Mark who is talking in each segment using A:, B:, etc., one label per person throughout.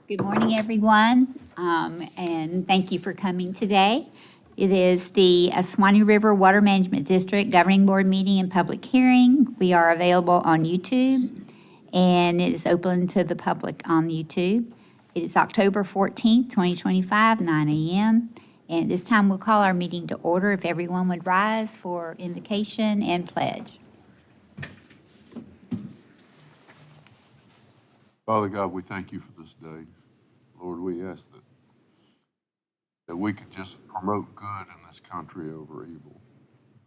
A: Good morning, everyone, and thank you for coming today. It is the Suwannee River Water Management District Governing Board meeting and public hearing. We are available on YouTube, and it is open to the public on YouTube. It is October 14th, 2025, 9 a.m. And at this time, we'll call our meeting to order. If everyone would rise for invocation and pledge.
B: Father God, we thank you for this day. Lord, we ask that we could just promote good in this country over evil.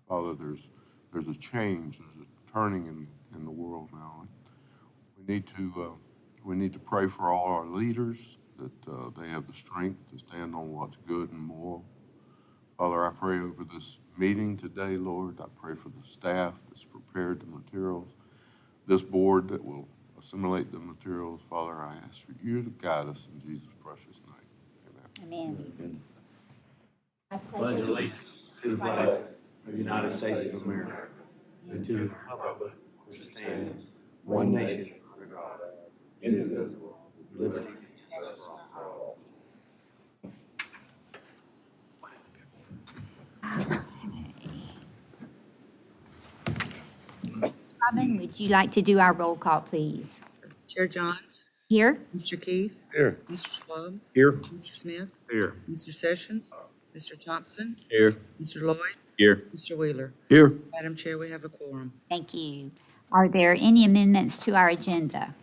B: Father, there's a change, there's a turning in the world now. We need to pray for all our leaders, that they have the strength to stand on what's good and moral. Father, I pray over this meeting today, Lord. I pray for the staff that's prepared the materials, this board that will assimilate the materials. Father, I ask for you to guide us in Jesus' precious name. Amen.
A: Amen. I
C: Pledge allegiance to the flag of the United States of America and to the republic which stands one nation under God, indivisible, with liberty and justice for all.
A: Mrs. Robin, would you like to do our roll call, please?
D: Chair Johns,
A: Here?
D: Mr. Keith,
C: Here.
D: Mr. Schwab,
C: Here.
D: Mr. Smith,
C: Here.
D: Mr. Sessions, Mr. Thompson,
C: Here.
D: Mr. Lloyd,
C: Here.
D: Mr. Wheeler.
C: Here.
D: Madam Chair, we have a quorum.
A: Thank you. Are there any amendments to our agenda?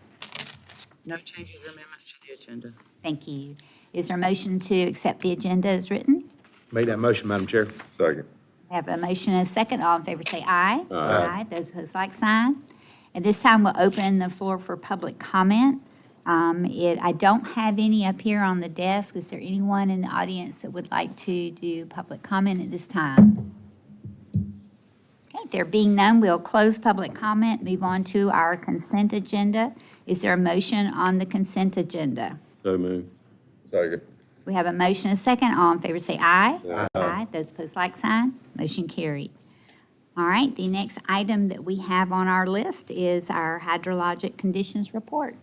D: No changes or amendments to the agenda.
A: Thank you. Is there a motion to accept the agenda as written?
C: Made that motion, Madam Chair.
B: Second.
A: We have a motion and a second. All in favor say aye.
C: Aye.
A: Those opposed, like sign. At this time, we'll open the floor for public comment. I don't have any up here on the desk. Is there anyone in the audience that would like to do public comment at this time? Okay, there being none, we'll close public comment, move on to our consent agenda. Is there a motion on the consent agenda?
C: So moved.
B: Second.
A: We have a motion and a second. All in favor say aye. Aye. Those opposed, like sign. Motion carried. All right, the next item that we have on our list is our hydrologic conditions report.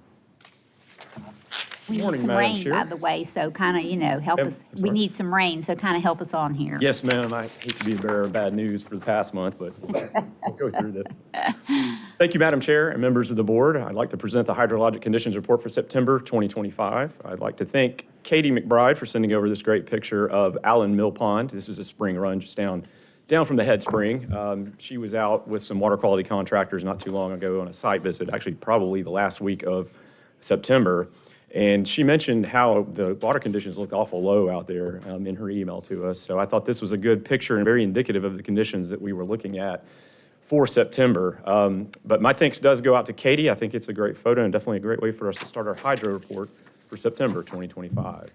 A: We need
E: Morning,
A: some
E: Madam
A: rain,
E: Chair.
A: by the way, so kind of, help
E: Yep,
A: us.
E: that's
A: We
E: right.
A: need some rain, so kind of help us on here.
E: Yes, ma'am. I hate to be the bearer of bad news for the past month, but I'll go through this. Thank you, Madam Chair and members of the board. I'd like to present the hydrologic conditions report for September 2025. I'd like to thank Katie McBride for sending over this great picture of Allen Mill Pond. This is a spring run just down from the head spring. She was out with some water quality contractors not too long ago on a site visit, actually probably the last week of September. And she mentioned how the water conditions looked awful low out there in her email to us. So I thought this was a good picture and very indicative of the conditions that we were looking at for September. But my thanks does go out to Katie. I think it's a great photo and definitely a great way for us to start our hydro report for September 2025.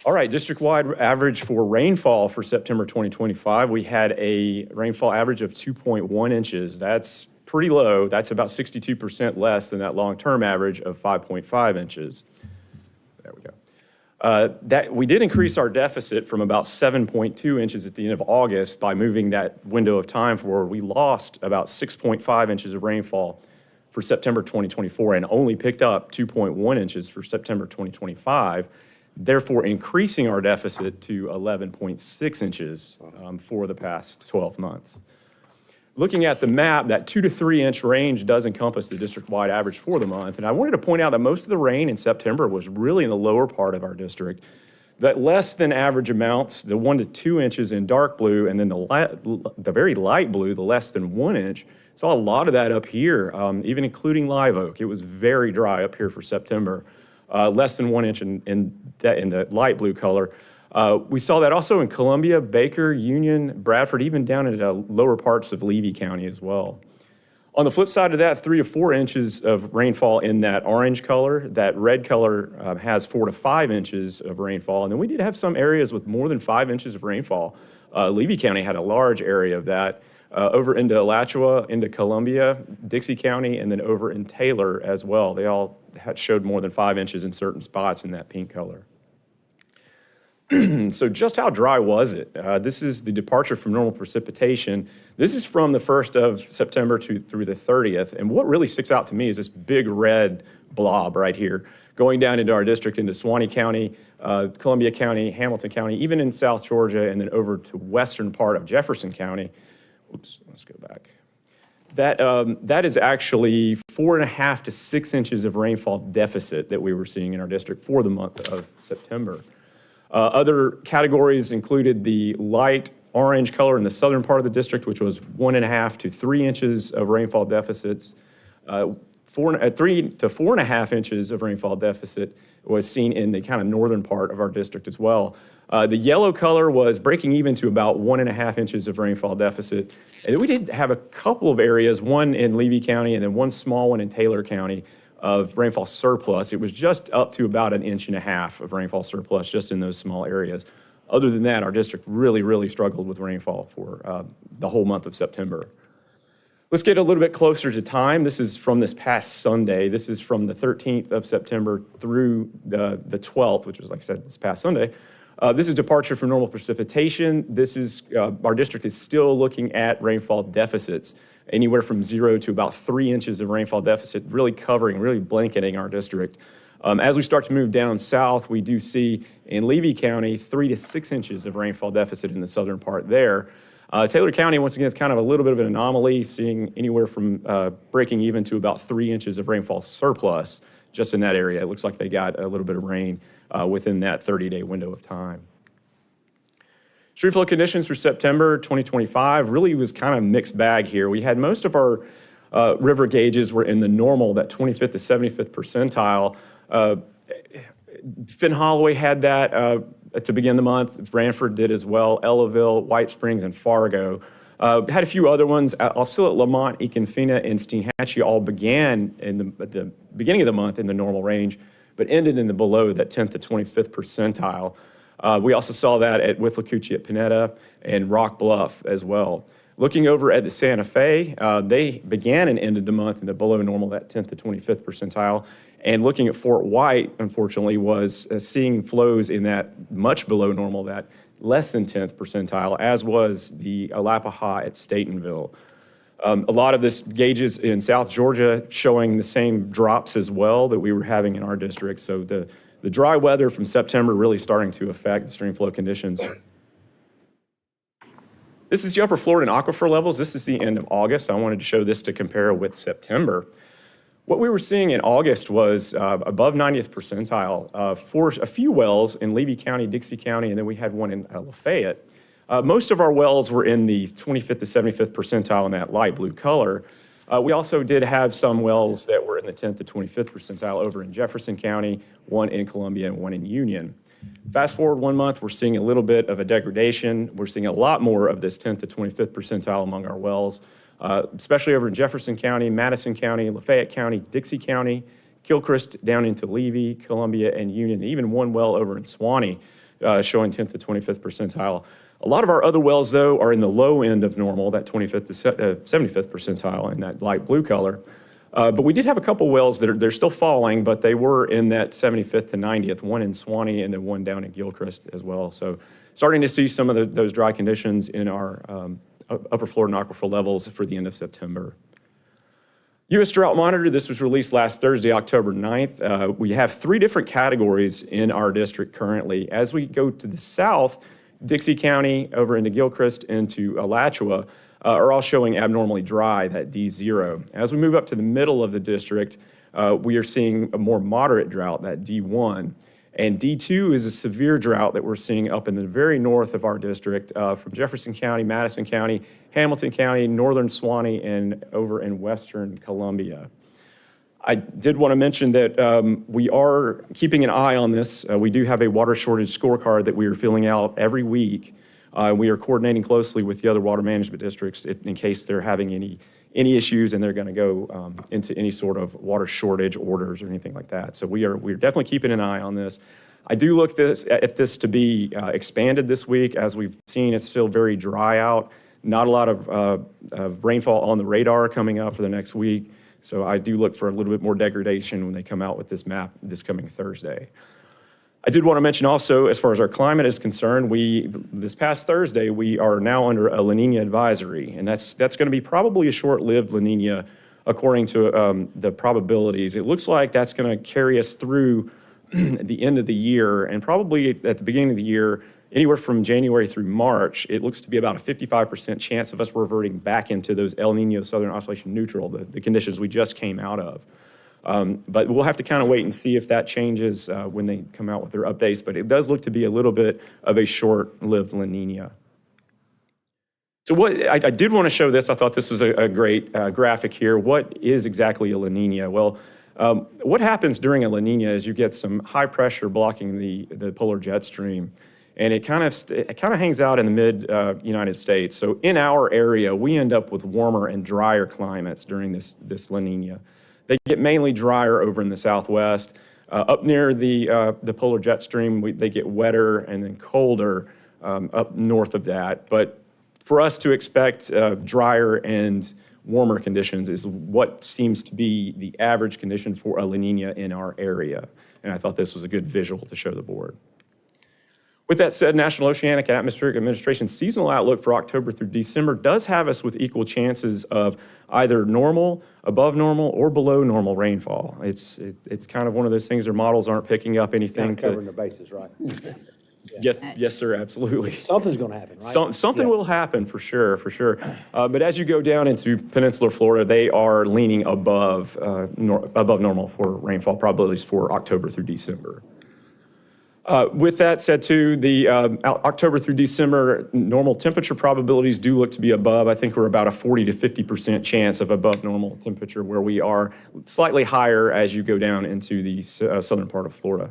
E: All right, district-wide average for rainfall for September 2025, we had a rainfall average of 2.1 inches. That's pretty low. That's about 62% less than that long-term average of 5.5 inches. There we go. We did increase our deficit from about 7.2 inches at the end of August by moving that window of time forward. We lost about 6.5 inches of rainfall for September 2024 and only picked up 2.1 inches for September 2025, therefore increasing our deficit to 11.6 inches for the past 12 months. Looking at the map, that 2 to 3 inch range does encompass the district-wide average for the month. And I wanted to point out that most of the rain in September was really in the lower part of our district. That less than average amounts, the 1 to 2 inches in dark blue, and then the very light blue, the less than 1 inch, saw a lot of that up here, even including Live Oak. It was very dry up here for September, less than 1 inch in the light blue color. We saw that also in Columbia, Baker, Union, Bradford, even down into lower parts of Levy County as well. On the flip side of that, 3 to 4 inches of rainfall in that orange color. That red color has 4 to 5 inches of rainfall. And then we did have some areas with more than 5 inches of rainfall. Levy County had a large area of that. Over into Alachua, into Columbia, Dixie County, and then over in Taylor as well. They all showed more than 5 inches in certain spots in that pink color. So just how dry was it? This is the departure from normal precipitation. This is from the 1st of September through the 30th. And what really sticks out to me is this big red blob right here. going down into our district, into Suwannee County, Columbia County, Hamilton County, even in South Georgia, and then over to western part of Jefferson County. Oops, let's go back. That is actually 4.5 to 6 inches of rainfall deficit that we were seeing in our district for the month of September. Other categories included the light orange color in the southern part of the district, which was 1.5 to 3 inches of rainfall deficits. 3 to 4.5 inches of rainfall deficit was seen in the kind of northern part of our district as well. The yellow color was breaking even to about 1.5 inches of rainfall deficit. And then we did have a couple of areas, one in Levy County and then one small one in Taylor County, of rainfall surplus. It was just up to about 1.5 inches of rainfall surplus just in those small areas. Other than that, our district really struggled with rainfall for the whole month of September. Let's get a little bit closer to time. This is from this past Sunday. This is from the 13th of September through the 12th, which was, like I said, this past Sunday. This is departure from normal precipitation. This is, our district is still looking at rainfall deficits, anywhere from 0 to about 3 inches of rainfall deficit, really blanketing our district. As we start to move down south, we do see in Levy County 3 to 6 inches of rainfall deficit in the southern part there. Taylor County, once again, is kind of a little bit of an anomaly, seeing anywhere from breaking even to about 3 inches of rainfall surplus just in that area. It looks like they got a little bit of rain within that 30-day window of time. Stream flow conditions for September 2025 really was kind of mixed bag here. We had most of our river gauges were in the normal, that 25th to 75th percentile. Finn Holloway had that to begin the month. Branford did as well. Ellaville, White Springs, and Fargo. Had a few other ones. Alcilla, Lamont, Econfina, and Steinhatchee all began at the beginning of the month in the normal range, but ended in the below that 10th to 25th percentile. We also saw that at Withlacoochee at Panetta and Rock Bluff as well. Looking over at the Santa Fe, they began and ended the month in the below normal, that 10th to 25th percentile. And looking at Fort White, unfortunately, was seeing flows in that much below normal, that less than 10th percentile, as was the Alapaha at Statenville. A lot of this gauges in South Georgia showing the same drops as well that we were having in our district. So the dry weather from September really starting to affect the stream flow conditions. This is the upper Florida and aquifer levels. This is the end of August. I wanted to show this to compare with September. What we were seeing in August was above 90th percentile for a few wells in Levy County, Dixie County, and then we had one in Lafayette. Most of our wells were in the 25th to 75th percentile in that light blue color. We also did have some wells that were in the 10th to 25th percentile over in Jefferson County, one in Columbia, and one in Union. Fast forward 1 month, we're seeing a little bit of a degradation. We're seeing a lot more of this 10th to 25th percentile among our wells, especially over in Jefferson County, Madison County, Lafayette County, Dixie County, Gilchrist down into Levy, Columbia, and Union, even one well over in Suwannee showing 10th to 25th percentile. A lot of our other wells, though, are in the low end of normal, that 25th to 75th percentile in that light blue color. But we did have a couple wells that they're still falling, but they were in that 75th to 90th, one in Suwannee and then one down in Gilchrist as well. So starting to see some of those dry conditions in our upper Florida and aquifer levels for the end of September. U.S. Drought Monitor, this was released last Thursday, October 9th. We have 3 different categories in our district currently. As we go to the south, Dixie County over into Gilchrist into Alachua are all showing abnormally dry, that D0. As we move up to the middle of the district, we are seeing a more moderate drought, that D1. And D2 is a severe drought that we're seeing up in the very north of our district from Jefferson County, Madison County, Hamilton County, northern Suwannee, and over in western Columbia. I did want to mention that we are keeping an eye on this. We do have a water shortage scorecard that we are filling out every week. We are coordinating closely with the other water management districts in case they're having any issues and they're going to go into any sort of water shortage orders or anything like that. So we're definitely keeping an eye on this. I do look at this to be expanded this week. As we've seen, it's still very dry out. Not a lot of rainfall on the radar coming out for the next week. So I do look for a little bit more degradation when they come out with this map this coming Thursday. I did want to mention also, as far as our climate is concerned, this past Thursday, we are now under a La Nina advisory, and that's going to be probably a short-lived La Nina according to the probabilities. It looks like that's going to carry us through the end of the year, and probably at the beginning of the year, anywhere from January through March, it looks to be about a 55% chance of us reverting back into those El Nino Southern Oscillation Neutral, the conditions we just came out of. But we'll have to kind of wait and see if that changes when they come out with their updates, but it does look to be a little bit of a short-lived La Nina. So I did want to show this. I thought this was a great graphic here. What is exactly a La Nina? Well, what happens during a La Nina is you get some high pressure blocking the polar jet stream, and it kind of hangs out in the mid United States. So in our area, we end up with warmer and drier climates during this La Nina. They get mainly drier over in the Southwest. Up near the polar jet stream, they get wetter and then colder up north of that. But for us to expect drier and warmer conditions is what seems to be the average condition for a La Nina in our area. And I thought this was a good visual to show the board. With that said, National Oceanic and Atmospheric Administration's seasonal outlook for October through December does have us with equal chances of either normal, above normal, or below normal rainfall. It's kind of one of those things, their models aren't picking up anything
C: Kind of covering the bases, right?
E: Yes, sir, absolutely.
C: Something's going to happen, right?
E: Something will happen for sure. But as you go down into peninsular Florida, they are leaning above normal for rainfall probabilities for October through December. With that said, too, the October through December normal temperature probabilities do look to be above. I think we're about a 40 to 50% chance of above normal temperature, where we are slightly higher as you go down into the southern part of Florida.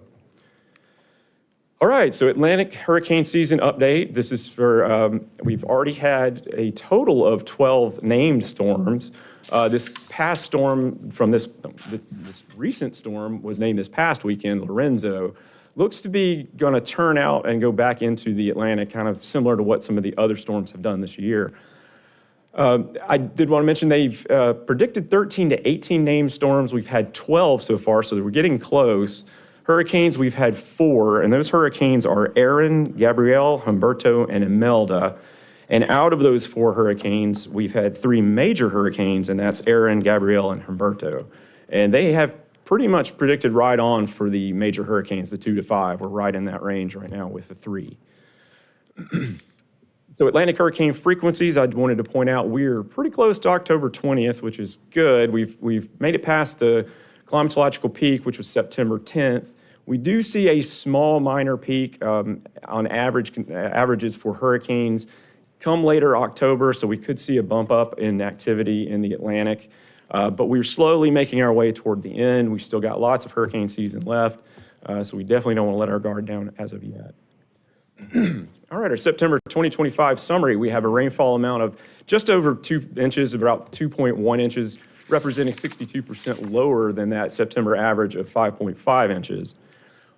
E: All right, so Atlantic hurricane season update. This is for, we've already had a total of 12 named storms. This past storm from this recent storm was named this past weekend, Lorenzo. Looks to be going to turn out and go back into the Atlantic, kind of similar to what some of the other storms have done this year. I did want to mention they've predicted 13 to 18 named storms. We've had 12 so far, so we're getting close. Hurricanes, we've had 4, and those hurricanes are Aaron, Gabrielle, Humberto, and Imelda. And out of those 4 hurricanes, we've had 3 major hurricanes, and that's Aaron, Gabrielle, and Humberto. And they have pretty much predicted right on for the major hurricanes, the 2 to 5. We're right in that range right now with the 3. So Atlantic hurricane frequencies, I wanted to point out we're pretty close to October 20th, which is good. We've made it past the climatological peak, which was September 10th. We do see a small minor peak on averages for hurricanes come later October, so we could see a bump up in activity in the Atlantic. But we're slowly making our way toward the end. We've still got lots of hurricane season left, so we definitely don't want to let our guard down as of yet. All right, our September 2025 summary, we have a rainfall amount of just over 2 inches, about 2.1 inches, representing 62% lower than that September average of 5.5 inches.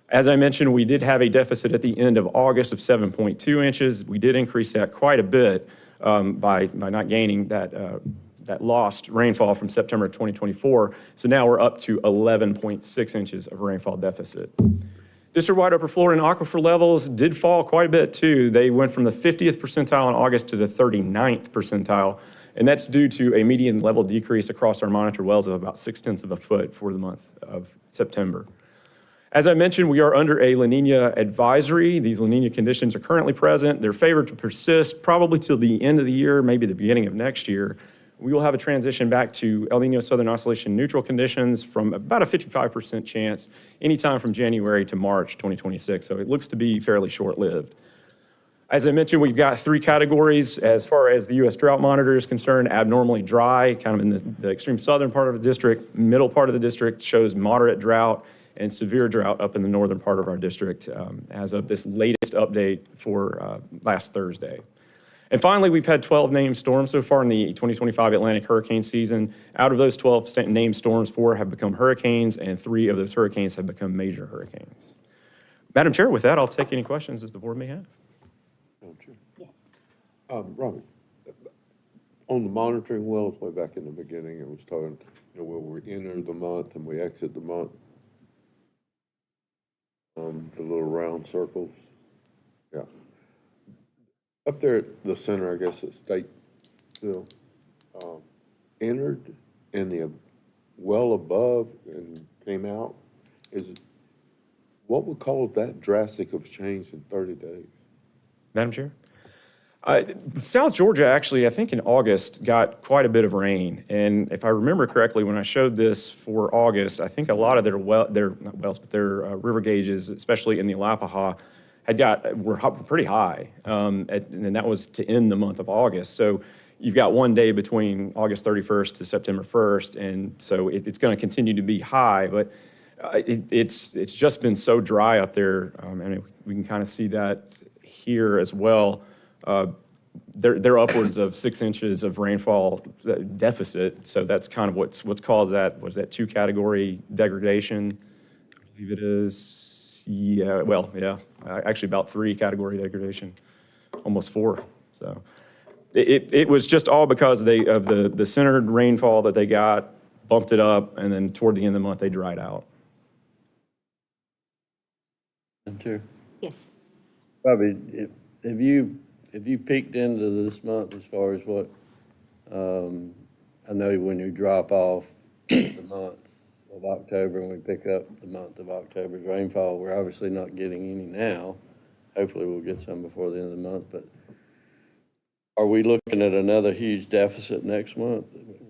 E: As I mentioned, we did have a deficit at the end of August of 7.2 inches. We did increase that quite a bit by not gaining that lost rainfall from September 2024. So now we're up to 11.6 inches of rainfall deficit. District-wide upper Florida and aquifer levels did fall quite a bit too. They went from the 50th percentile in August to the 39th percentile, and that's due to a median level decrease across our monitored wells of about 0.6 of a foot for the month of September. As I mentioned, we are under a La Nina advisory. These La Nina conditions are currently present. They're favored to persist probably till the end of the year, maybe the beginning of next year. We will have a transition back to El Nino Southern Oscillation neutral conditions from about a 55% chance anytime from January to March 2026. So it looks to be fairly short-lived. As I mentioned, we've got 3 categories as far as the U.S. Drought Monitor is concerned. Abnormally dry, kind of in the extreme southern part of the district. Middle part of the district shows moderate drought, and severe drought up in the northern part of our district as of this latest update for last Thursday. And finally, we've had 12 named storms so far in the 2025 Atlantic hurricane season. Out of those 12 named storms, 4 have become hurricanes, and 3 of those hurricanes have become major hurricanes. Madam Chair, with that, I'll take any questions that the board may have.
B: Robert, on the monitoring wells, way back in the beginning, it was talking, where we enter the month and we exit the month. The little round circles. Yeah. Up there at the center, I guess, at Stateville, entered and the well above and came out, what would cause that drastic of change in 30 days?
E: Madam Chair? South Georgia actually, I think in August, got quite a bit of rain. And if I remember correctly, when I showed this for August, I think a lot of their not wells, but their river gauges, especially in the Alapaha, were pretty high. And that was to end the month of August. So you've got one day between August 31st to September 1st. And so it's going to continue to be high, but it's just been so dry up there. And we can kind of see that here as well. They're upwards of 6 inches of rainfall deficit, so that's kind of what's caused that. Was that 2-category degradation? I believe it is. Yeah, well, yeah, actually about 3-category degradation, almost 4. So it was just all because of the centered rainfall that they got, bumped it up, and then toward the end of the month they dried out.
F: Sure.
A: Yes.
F: Bobby, have you peeked into this month as far as what, I know when you drop off the month of October and we pick up the month of October's rainfall, we're obviously not getting any now. Hopefully we'll get some before the end of the month, but are we looking at another huge deficit next month?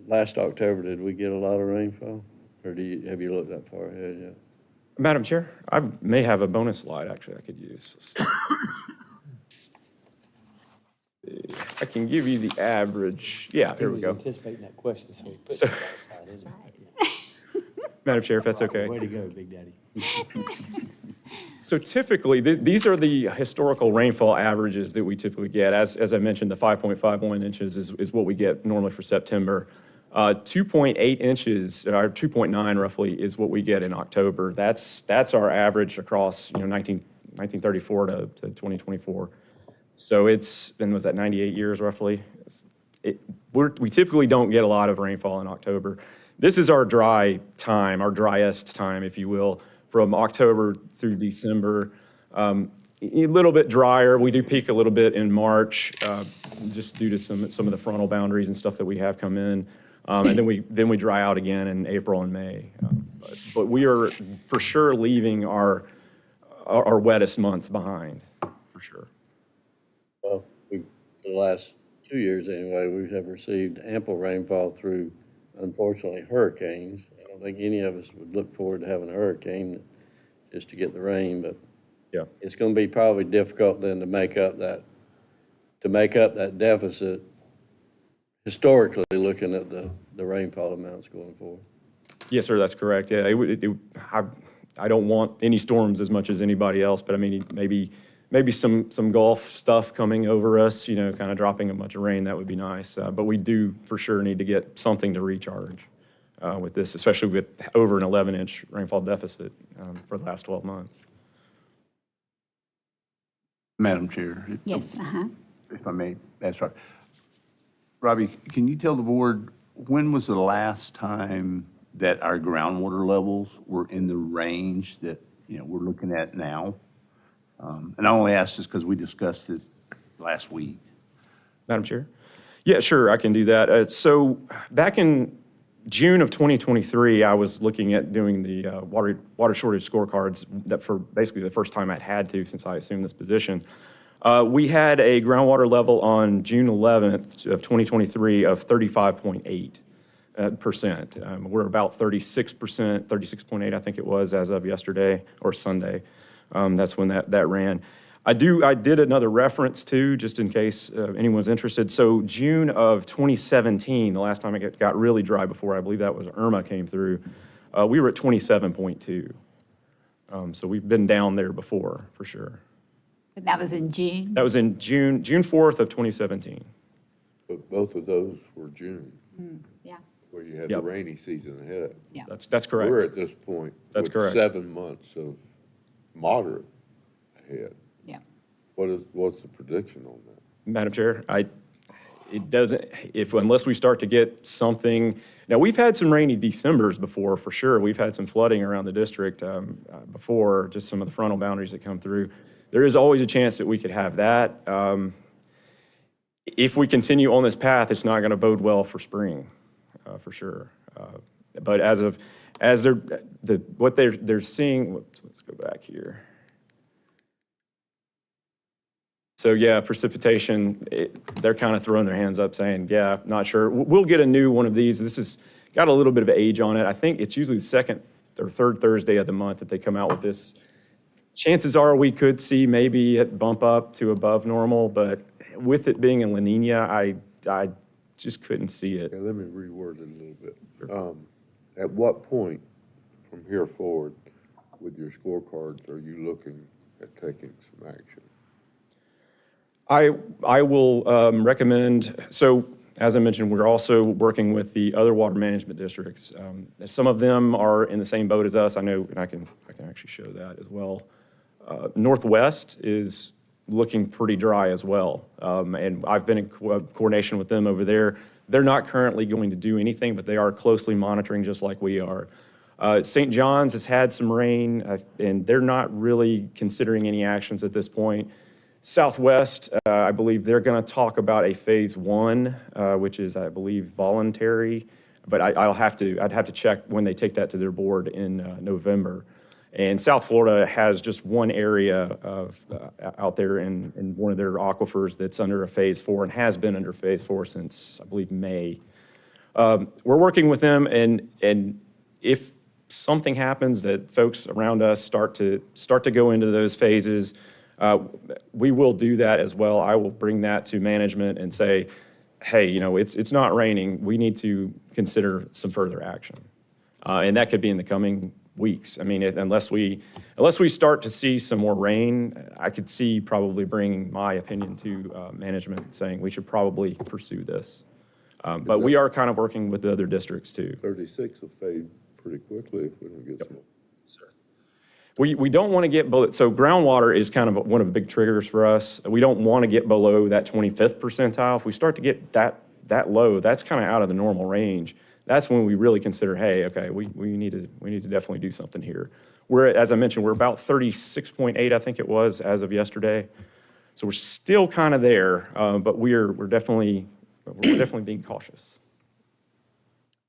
F: Last October, did we get a lot of rainfall? Or have you looked that far ahead yet?
E: Madam Chair, I may have a bonus slide actually I could use. I can give you the average. Yeah, here we go.
C: Anticipating that question, so he put
E: So-
C: it outside, isn't he?
E: Madam Chair, if that's okay.
C: Way to go, Big Daddy.
E: So typically, these are the historical rainfall averages that we typically get. As I mentioned, the 5.51 inches is what we get normally for September. 2.8 inches, or 2.9 roughly, is what we get in October. That's our average across 1934 to 2024. So it's been, was that 98 years roughly? We typically don't get a lot of rainfall in October. This is our dry time, our driest time, if you will, from October through December. A little bit drier. We do peak a little bit in March, just due to some of the frontal boundaries and stuff that we have come in. And then we dry out again in April and May. But we are for sure leaving our wettest months behind, for sure.
F: Well, for the last 2 years anyway, we have received ample rainfall through, unfortunately, hurricanes. I don't think any of us would look forward to having a hurricane just to get the rain, but
E: Yeah.
F: it's going to be probably difficult then to make up that deficit, historically looking at the rainfall amounts going forward.
E: Yes, sir, that's correct. Yeah, I don't want any storms as much as anybody else, but I mean, maybe some Gulf stuff coming over us, kind of dropping a bunch of rain, that would be nice. But we do for sure need to get something to recharge with this, especially with over an 11-inch rainfall deficit for the last 12 months.
G: Madam Chair.
A: Yes,
G: If I may, that's right. Robbie, can you tell the board, when was the last time that our groundwater levels were in the range that, we're looking at now? And I only ask this because we discussed it last week.
E: Madam Chair? Yeah, sure, I can do that. So back in June of 2023, I was looking at doing the water shortage scorecards that for basically the first time I'd had to since I assumed this position. We had a groundwater level on June 11th of 2023 of 35.8%. We're about 36%, 36.8 I think it was as of yesterday or Sunday. That's when that ran. I did another reference too, just in case anyone's interested. So June of 2017, the last time it got really dry before, I believe that was Irma came through, we were at 27.2. So we've been down there before, for sure.
A: but that was in June.
E: That was in June 4th of 2017.
B: But both of those were June,
A: Yeah,
B: where you had the
E: Yep.
B: rainy season ahead.
A: yeah.
E: That's correct.
B: We're at this point.
E: That's
B: with
E: correct.
B: 7 months of moderate ahead.
A: Yeah.
B: What's the prediction on that?
E: Madam Chair, unless we start to get something, now we've had some rainy Decembers before, for sure. We've had some flooding around the district before, just some of the frontal boundaries that come through. There is always a chance that we could have that. If we continue on this path, it's not going to bode well for spring, for sure. But what they're seeing, let's go back here. So yeah, precipitation, they're kind of throwing their hands up saying, yeah, not sure. We'll get a new one of these. This has got a little bit of age on it. I think it's usually the second or third Thursday of the month that they come out with this. Chances are we could see maybe it bump up to above normal, but with it being a La Nina, I just couldn't see it.
H: Okay, let me reword it a little bit. At what point from here forward with your scorecards are you looking at taking some action?
E: I will recommend, so as I mentioned, we're also working with the other water management districts. Some of them are in the same boat as us. I know, and I can actually show that as well. Northwest is looking pretty dry as well. And I've been in coordination with them over there. They're not currently going to do anything, but they are closely monitoring just like we are. St. John's has had some rain, and they're not really considering any actions at this point. Southwest, I believe they're going to talk about a phase one, which is, I believe, voluntary. But I'd have to check when they take that to their board in November. And South Florida has just one area out there in one of their aquifers that's under a phase four and has been under phase four since, I believe, May. We're working with them, and if something happens that folks around us start to go into those phases, we will do that as well. I will bring that to management and say, hey, it's not raining. We need to consider some further action. And that could be in the coming weeks. I mean, unless we start to see some more rain, I could see probably bringing my opinion to management saying we should probably pursue this. But we are kind of working with the other districts too.
H: 36 will fade pretty quickly if we don't get some.
E: Sir. We don't want to get below, so groundwater is kind of one of the big triggers for us. We don't want to get below that 25th percentile. If we start to get that low, that's kind of out of the normal range. That's when we really consider, hey, okay, we need to definitely do something here. As I mentioned, we're about 36.8, I think it was, as of yesterday. So we're still kind of there, but we're definitely being cautious.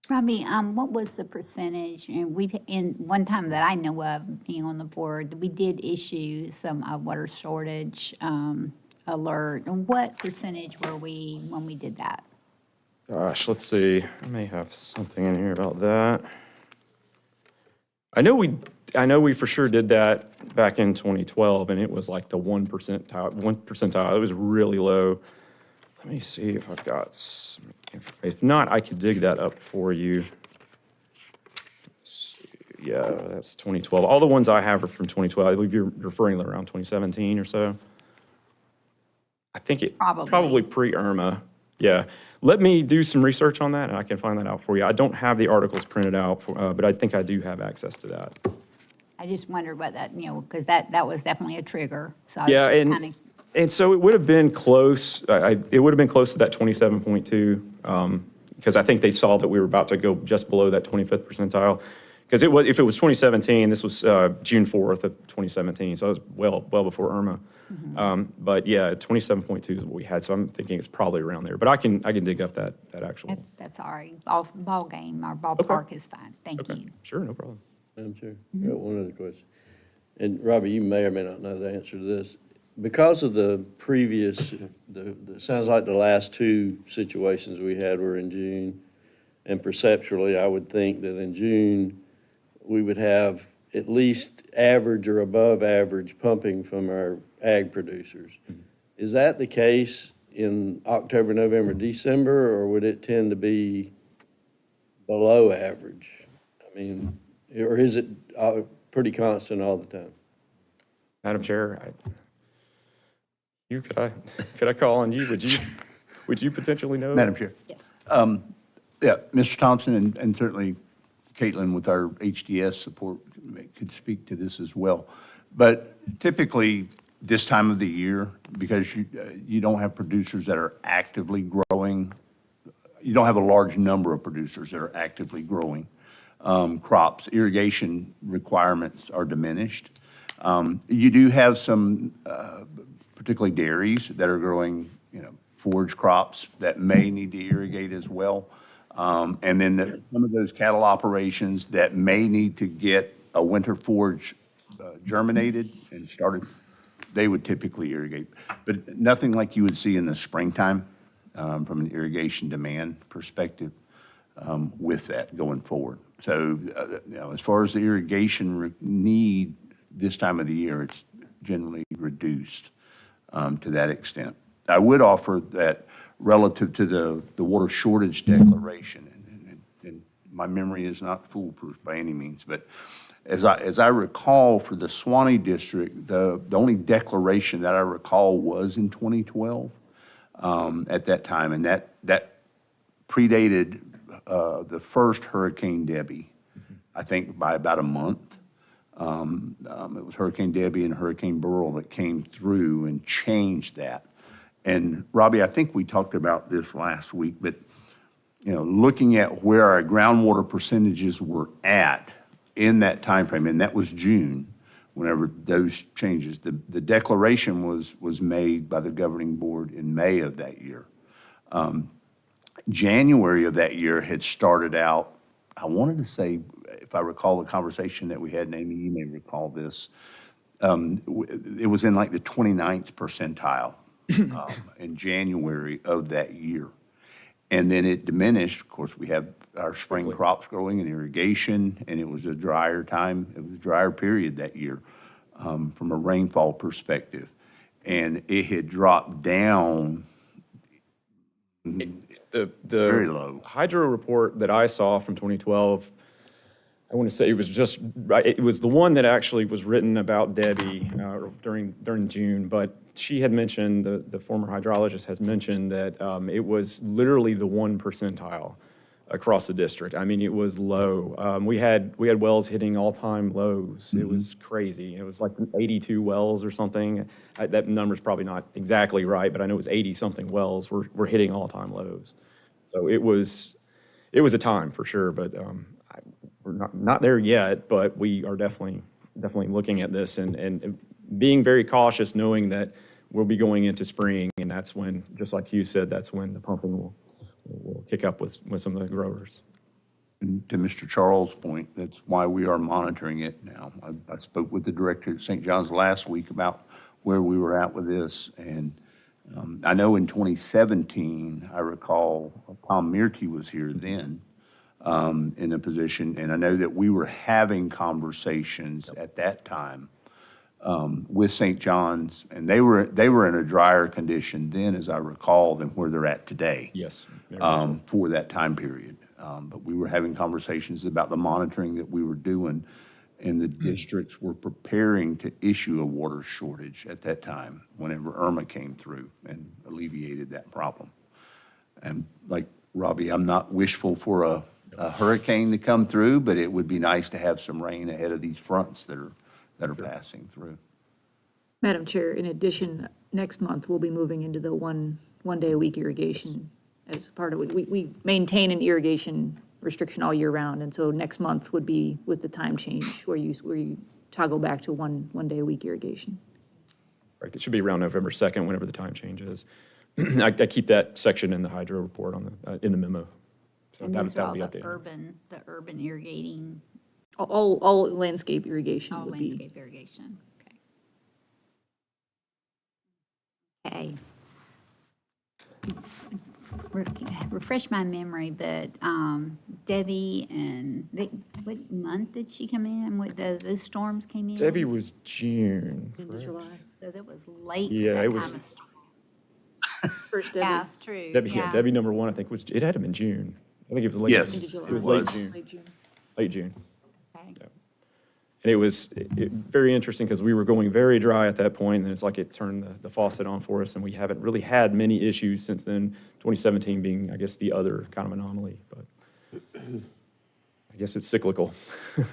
A: Robbie, what was the percentage? And in one time that I know of being on the board, we did issue some water shortage alert. And what percentage were we when we did that?
E: Gosh, let's see. I may have something in here about that. I know we for sure did that back in 2012, and it was like the 1 percentile. It was really low. Let me see if I've got some. If not, I could dig that up for you. Yeah, that's 2012. All the ones I have are from 2012. I believe you're referring to around 2017 or so. I think it probably pre-Irma. Yeah. Let me do some research on that, and I can find that out for you. I don't have the articles printed out, but I think I do have access to that.
A: I just wondered what that, because that was definitely a trigger. So I was
E: Yeah,
A: just kind of.
E: and so it would have been close. It would have been close to that 27.2, because I think they saw that we were about to go just below that 25th percentile. Because if it was 2017, this was June 4th of 2017, so it was well before Irma. But yeah, 27.2 is what we had, so I'm thinking it's probably around there. But I can dig up that actual.
A: That's all right. Ball game, our ballpark is fine. Thank you.
E: Sure, no problem.
F: Madam Chair, I got one other question. And Robbie, you may or may not know the answer to this. Because of the previous, it sounds like the last two situations we had were in June. And perceptually, I would think that in June, we would have at least average or above average pumping from our ag producers. Is that the case in October, November, December, or would it tend to be below average? I mean, or is it pretty constant all the time?
E: Madam Chair, could I call on you? Would you potentially know?
G: Madam Chair.
A: Yes.
G: Yeah, Mr. Thompson and certainly Caitlin with our HDS support could speak to this as well. But typically, this time of the year, because you don't have producers that are actively growing, you don't have a large number of producers that are actively growing crops. Irrigation requirements are diminished. You do have some, particularly dairies, that are growing, forage crops that may need to irrigate as well. And then some of those cattle operations that may need to get a winter forage germinated and started, they would typically irrigate. But nothing like you would see in the springtime from an irrigation demand perspective with that going forward. So, as far as the irrigation need this time of the year, it's generally reduced to that extent. I would offer that relative to the water shortage declaration, and my memory is not foolproof by any means, but as I recall, for the Suwannee District, the only declaration that I recall was in 2012 at that time, and that predated the first Hurricane Debbie, I think by about a month. It was Hurricane Debbie and Hurricane Beryl that came through and changed that. And Robbie, I think we talked about this last week, but looking at where our groundwater percentages were at in that timeframe, and that was June, whenever those changes, the declaration was made by the governing board in May of that year. January of that year had started out, I wanted to say, if I recall the conversation that we had, and Amy, you may recall this, it was in like the 29th percentile in January of that year. And then it diminished. Of course, we have our spring crops growing and irrigation, and it was a drier time. It was a drier period that year from a rainfall perspective. And it had dropped down very low.
E: Hydro report that I saw from 2012, I want to say it was just, it was the one that actually was written about Debbie during June, but she had mentioned, the former hydrologist has mentioned that it was literally the 1 percentile across the district. I mean, it was low. We had wells hitting all-time lows. It was crazy. It was like 82 wells or something. That number's probably not exactly right, but I know it was 80-something wells were hitting all-time lows. So it was a time for sure, but we're not there yet, but we are definitely looking at this and being very cautious, knowing that we'll be going into spring, and that's when, just like you said, that's when the pumping will kick up with some of the growers.
G: And to Mr. Charles' point, that's why we are monitoring it now. I spoke with the director at St. John's last week about where we were at with this, and I know in 2017, I recall Tom Mearkey was here then in a position, and I know that we were having conversations at that time with St. John's, and they were in a drier condition then, as I recall, than where they're at today.
E: Yes.
G: For that time period. But we were having conversations about the monitoring that we were doing, and the districts were preparing to issue a water shortage at that time, whenever Irma came through and alleviated that problem. And like Robbie, I'm not wishful for a hurricane to come through, but it would be nice to have some rain ahead of these fronts that are passing through.
I: Madam Chair, in addition, next month, we'll be moving into the one day a week irrigation as part of it. We maintain an irrigation restriction all year round, and so next month would be with the time change where you toggle back to one day a week irrigation.
E: Right, it should be around November 2nd, whenever the time changes. I keep that section in the hydro report in the memo. So
A: And these are
E: that'll
A: all
E: be
A: the
E: updated.
A: urban irrigating,
I: All landscape irrigation
A: all
I: would be.
A: landscape irrigation, okay. Refresh my memory, but Debbie and, what month did she come in? What, those storms came in?
E: Debbie was June.
I: Into July.
A: So that was late.
E: Yeah,
A: that
E: it was-
A: time of storm.
I: First
A: Yeah,
I: Debbie,
A: true.
E: Debbie,
A: yeah.
E: Debbie number 1, I think, it had to been June. I think it was late.
G: Yes.
I: into July.
E: It was late
G: was.
E: June.
I: Late June.
E: Late June.
A: Okay.
E: And it was very interesting because we were going very dry at that point, and it's like it turned the faucet on for us, and we haven't really had many issues since then, 2017 being, I guess, the other kind of anomaly, but I guess it's cyclical.
A: So,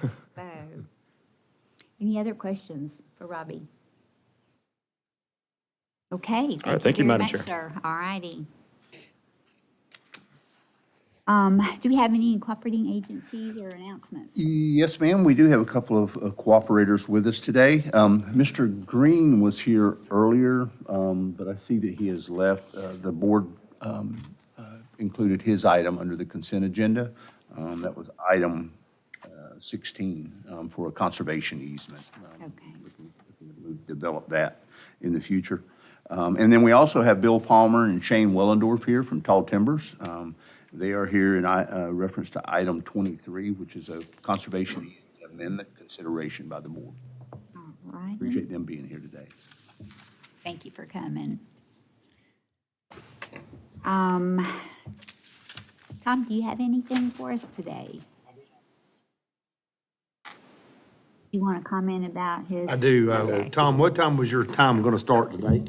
A: any other questions for Robbie? Okay.
E: All right, thank you,
A: very
E: Madam
A: much,
E: Chair.
A: sir. All righty. Do we have any cooperating agencies or announcements?
G: Yes, ma'am, we do have a couple of cooperators with us today. Mr. Green was here earlier, but I see that he has left. The board included his item under the consent agenda. That was item 16 for a conservation easement.
A: Okay.
G: Looking to develop that in the future. And then we also have Bill Palmer and Shane Wellendorf here from Tall Timbers. They are here in reference to item 23, which is a conservation easement amendment consideration by the board.
A: All right.
G: Appreciate them being here today.
A: Thank you for coming. Tom, do you have anything for us today? You want to comment about his?
C: I do.
A: Okay.
C: Tom, what time was your time going to start today?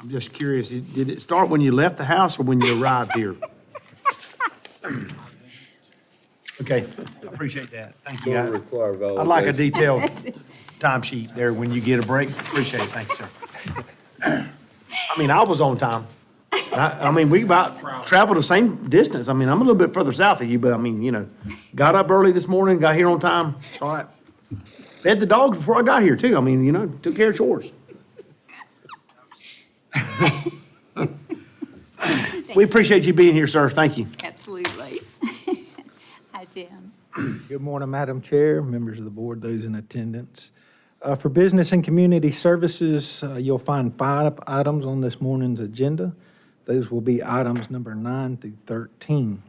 C: I'm just curious, did it start when you left the house or when you arrived here? Okay, I appreciate that. Thank you,
H: Don't
C: guys.
H: require validation.
C: I'd like a detailed time sheet there when you get a break. Appreciate it. Thank you, sir. I mean, I was on time. I mean, we about traveled the same distance. I mean, I'm a little bit further south of you, but I mean, you know, got up early this morning, got here on time. It's all right. Fed the dogs before I got here too. I mean, you know, took care of chores. We appreciate you being here, sir. Thank you.
A: Absolutely. Hi, Tim.
J: Good morning, Madam Chair, members of the board, those in attendance. For Business and Community Services, you'll find 5 items on this morning's agenda. Those will be items number 9 through 13.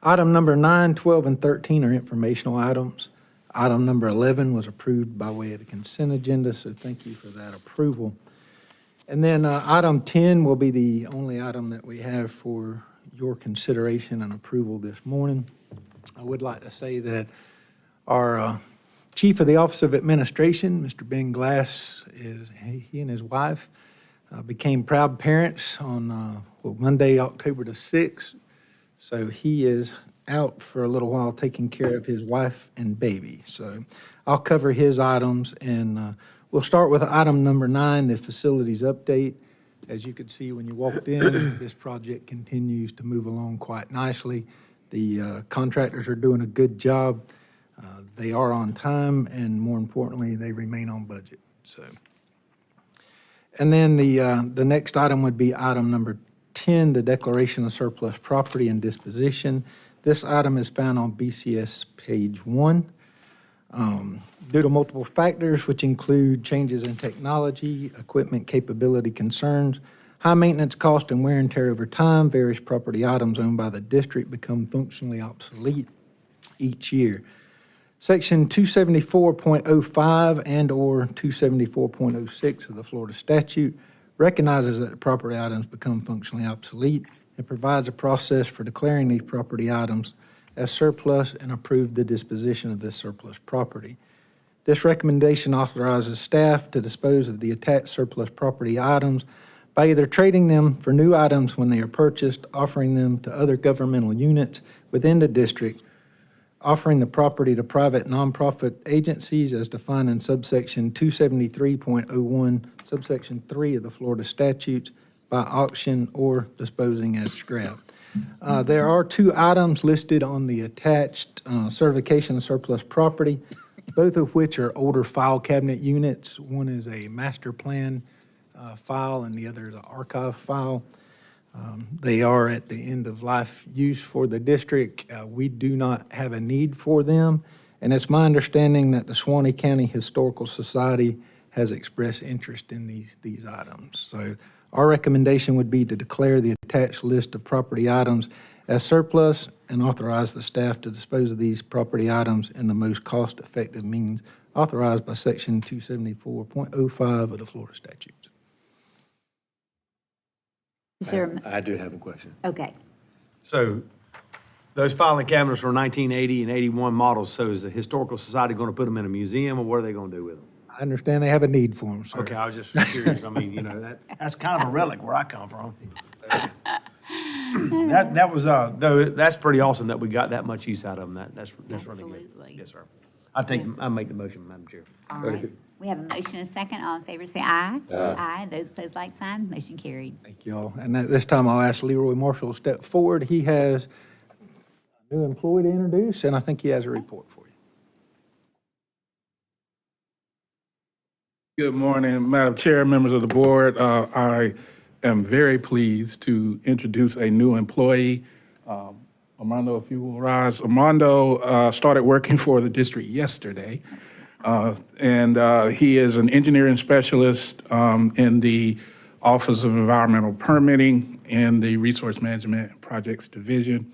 J: Item number 9, 12, and 13 are informational items. Item number 11 was approved by way of the consent agenda, so thank you for that approval. And then item 10 will be the only item that we have for your consideration and approval this morning. I would like to say that our Chief of the Office of Administration, Mr. Ben Glass, he and his wife became proud parents on Monday, October the 6th. So he is out for a little while taking care of his wife and baby. So I'll cover his items, and we'll start with item number 9, the facilities update. As you could see when you walked in, this project continues to move along quite nicely. The contractors are doing a good job. They are on time, and more importantly, they remain on budget. So, and then the next item would be item number 10, the declaration of surplus property and disposition. This item is found on BCS page 1. Due to multiple factors, which include changes in technology, equipment capability concerns, high maintenance cost and wear and tear over time, various property items owned by the district become functionally obsolete each year. Section 274.05 and/or 274.06 of the Florida statute recognizes that the property items become functionally obsolete and provides a process for declaring these property items as surplus and approve the disposition of this surplus property. This recommendation authorizes staff to dispose of the attached surplus property items by either trading them for new items when they are purchased, offering them to other governmental units within the district, offering the property to private nonprofit agencies as defined in subsection 273.01, subsection 3 of the Florida statutes, by auction or disposing as scrap. There are 2 items listed on the attached certification of surplus property, both of which are older file cabinet units. One is a master plan file and the other is an archive file. They are at the end of life use for the district. We do not have a need for them, and it's my understanding that the Suwannee County Historical Society has expressed interest in these items. So our recommendation would be to declare the attached list of property items as surplus and authorize the staff to dispose of these property items in the most cost-effective means authorized by Section 274.05 of the Florida statutes.
A: Is there,
C: I do have a question.
A: okay.
C: So those filing cabinets were 1980 and 81 models, so is the Historical Society going to put them in a museum, or what are they going to do with them?
J: I understand they have a need for them, sir.
C: Okay, I was just curious. I mean, you know, that's kind of a relic where I come from. That was, though, that's pretty awesome that we got that much use out of them. That's really good.
A: Absolutely.
C: Yes, sir. I'll make the motion, Madam Chair.
A: All right. We have a motion and a second. All in favor, say aye. Aye. Those opposed, like sign. Motion carried.
J: Thank you all. And this time I'll ask Leroy Marshall to step forward. He has a new employee to introduce, and I think he has a report for you.
K: Good morning, Madam Chair, members of the board. I am very pleased to introduce a new employee. Armando, if you will rise. Armando started working for the district yesterday, and he is an engineering specialist in the Office of Environmental Permitting in the Resource Management and Projects Division.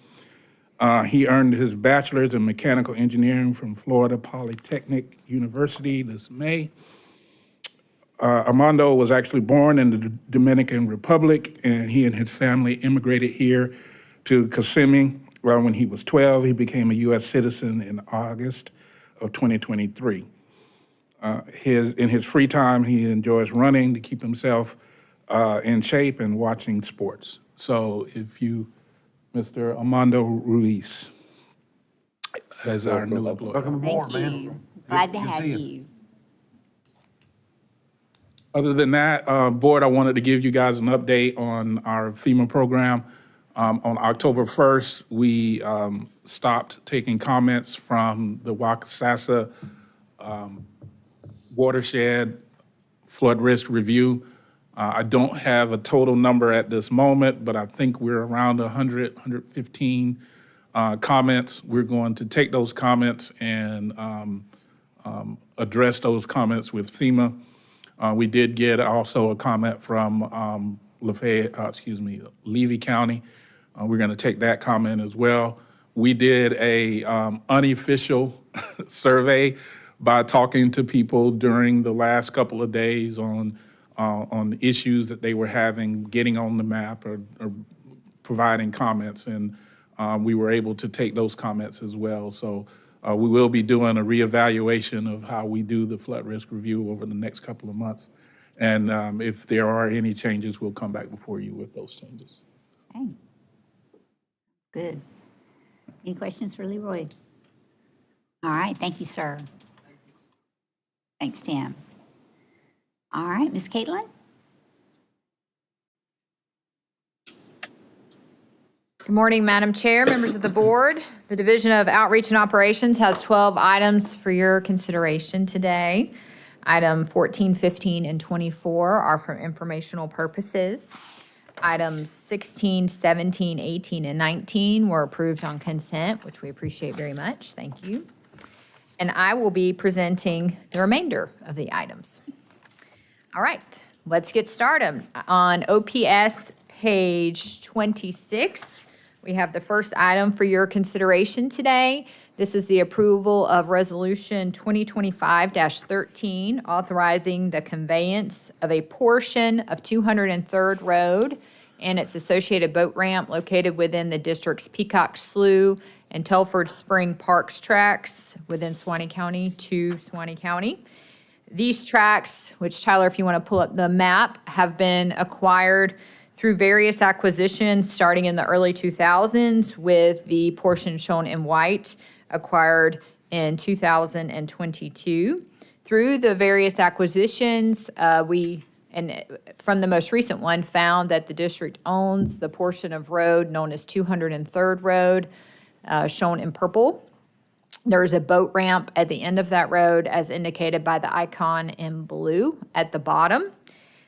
K: He earned his bachelor's in mechanical engineering from Florida Polytechnic University this May. Armando was actually born in the Dominican Republic, and he and his family immigrated here to Kissimmee when he was 12. He became a U.S. citizen in August of 2023. In his free time, he enjoys running to keep himself in shape and watching sports. So if you, Mr. Armando Ruiz, as our new employee.
A: Thank you. Glad to have you.
K: Other than that, Board, I wanted to give you guys an update on our FEMA program. On October 1st, we stopped taking comments from the Wakasasa watershed flood risk review. I don't have a total number at this moment, but I think we're around 100, 115 comments. We're going to take those comments and address those comments with FEMA. We did get also a comment from Levy County. We're going to take that comment as well. We did a unofficial survey by talking to people during the last couple of days on issues that they were having, getting on the map or providing comments, and we were able to take those comments as well. So we will be doing a reevaluation of how we do the flood risk review over the next couple of months. And if there are any changes, we'll come back before you with those changes.
A: Okay. Good. Any questions for Leroy? All right, thank you, sir. Thanks, Tim. All right, Ms. Caitlin?
L: Good morning, Madam Chair, members of the board. The Division of Outreach and Operations has 12 items for your consideration today. Item 14, 15, and 24 are for informational purposes. Items 16, 17, 18, and 19 were approved on consent, which we appreciate very much. Thank you. And I will be presenting the remainder of the items. All right, let's get started. On OPS page 26, we have the first item for your consideration today. This is the approval of Resolution 2025-13, authorizing the conveyance of a portion of 203rd Road and its associated boat ramp located within the district's Peacock Slough and Telford Spring Parks tracts within Suwannee County to Suwannee County. These tracts, which Tyler, if you want to pull up the map, have been acquired through various acquisitions starting in the early 2000s, with the portion shown in white acquired in 2022. Through the various acquisitions, and from the most recent one, found that the district owns the portion of road known as 203rd Road, shown in purple. There's a boat ramp at the end of that road, as indicated by the icon in blue at the bottom.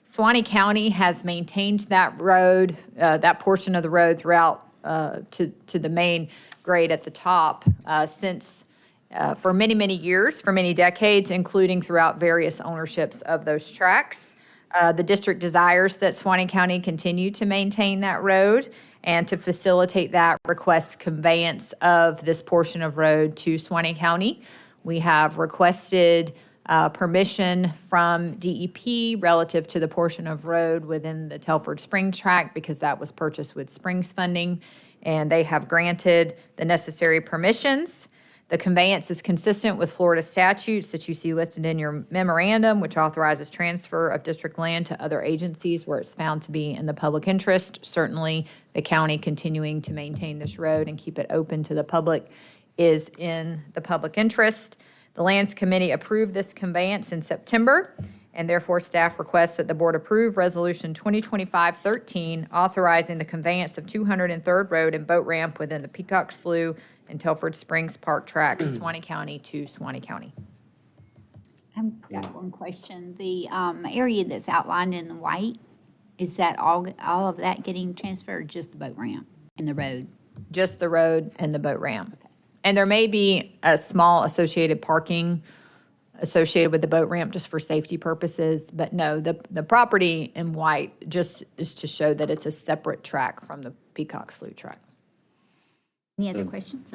L: Suwannee County has maintained that road, that portion of the road throughout to the main grade at the top since for many, many years, for many decades, including throughout various ownerships of those tracts. The district desires that Suwannee County continue to maintain that road, and to facilitate that, requests conveyance of this portion of road to Suwannee County. We have requested permission from DEP relative to the portion of road within the Telford Springs tract, because that was purchased with Springs funding, and they have granted the necessary permissions. The conveyance is consistent with Florida statutes that you see listed in your memorandum, which authorizes transfer of district land to other agencies where it's found to be in the public interest. Certainly, the county continuing to maintain this road and keep it open to the public is in the public interest. The Lands Committee approved this conveyance in September, and therefore staff requests that the board approve Resolution 2025-13, authorizing the conveyance of 203rd Road and boat ramp within the Peacock Slough and Telford Springs Park tracts, Suwannee County to Suwannee County.
A: I've got one question. The area that's outlined in the white, Is that all of that getting transferred, just the boat ramp and the road?
L: Just the road and the boat ramp. And there may be a small associated parking associated with the boat ramp just for safety purposes, but no, the property in white just is to show that it's a separate track from the Peacock Slough track.
A: Any other questions?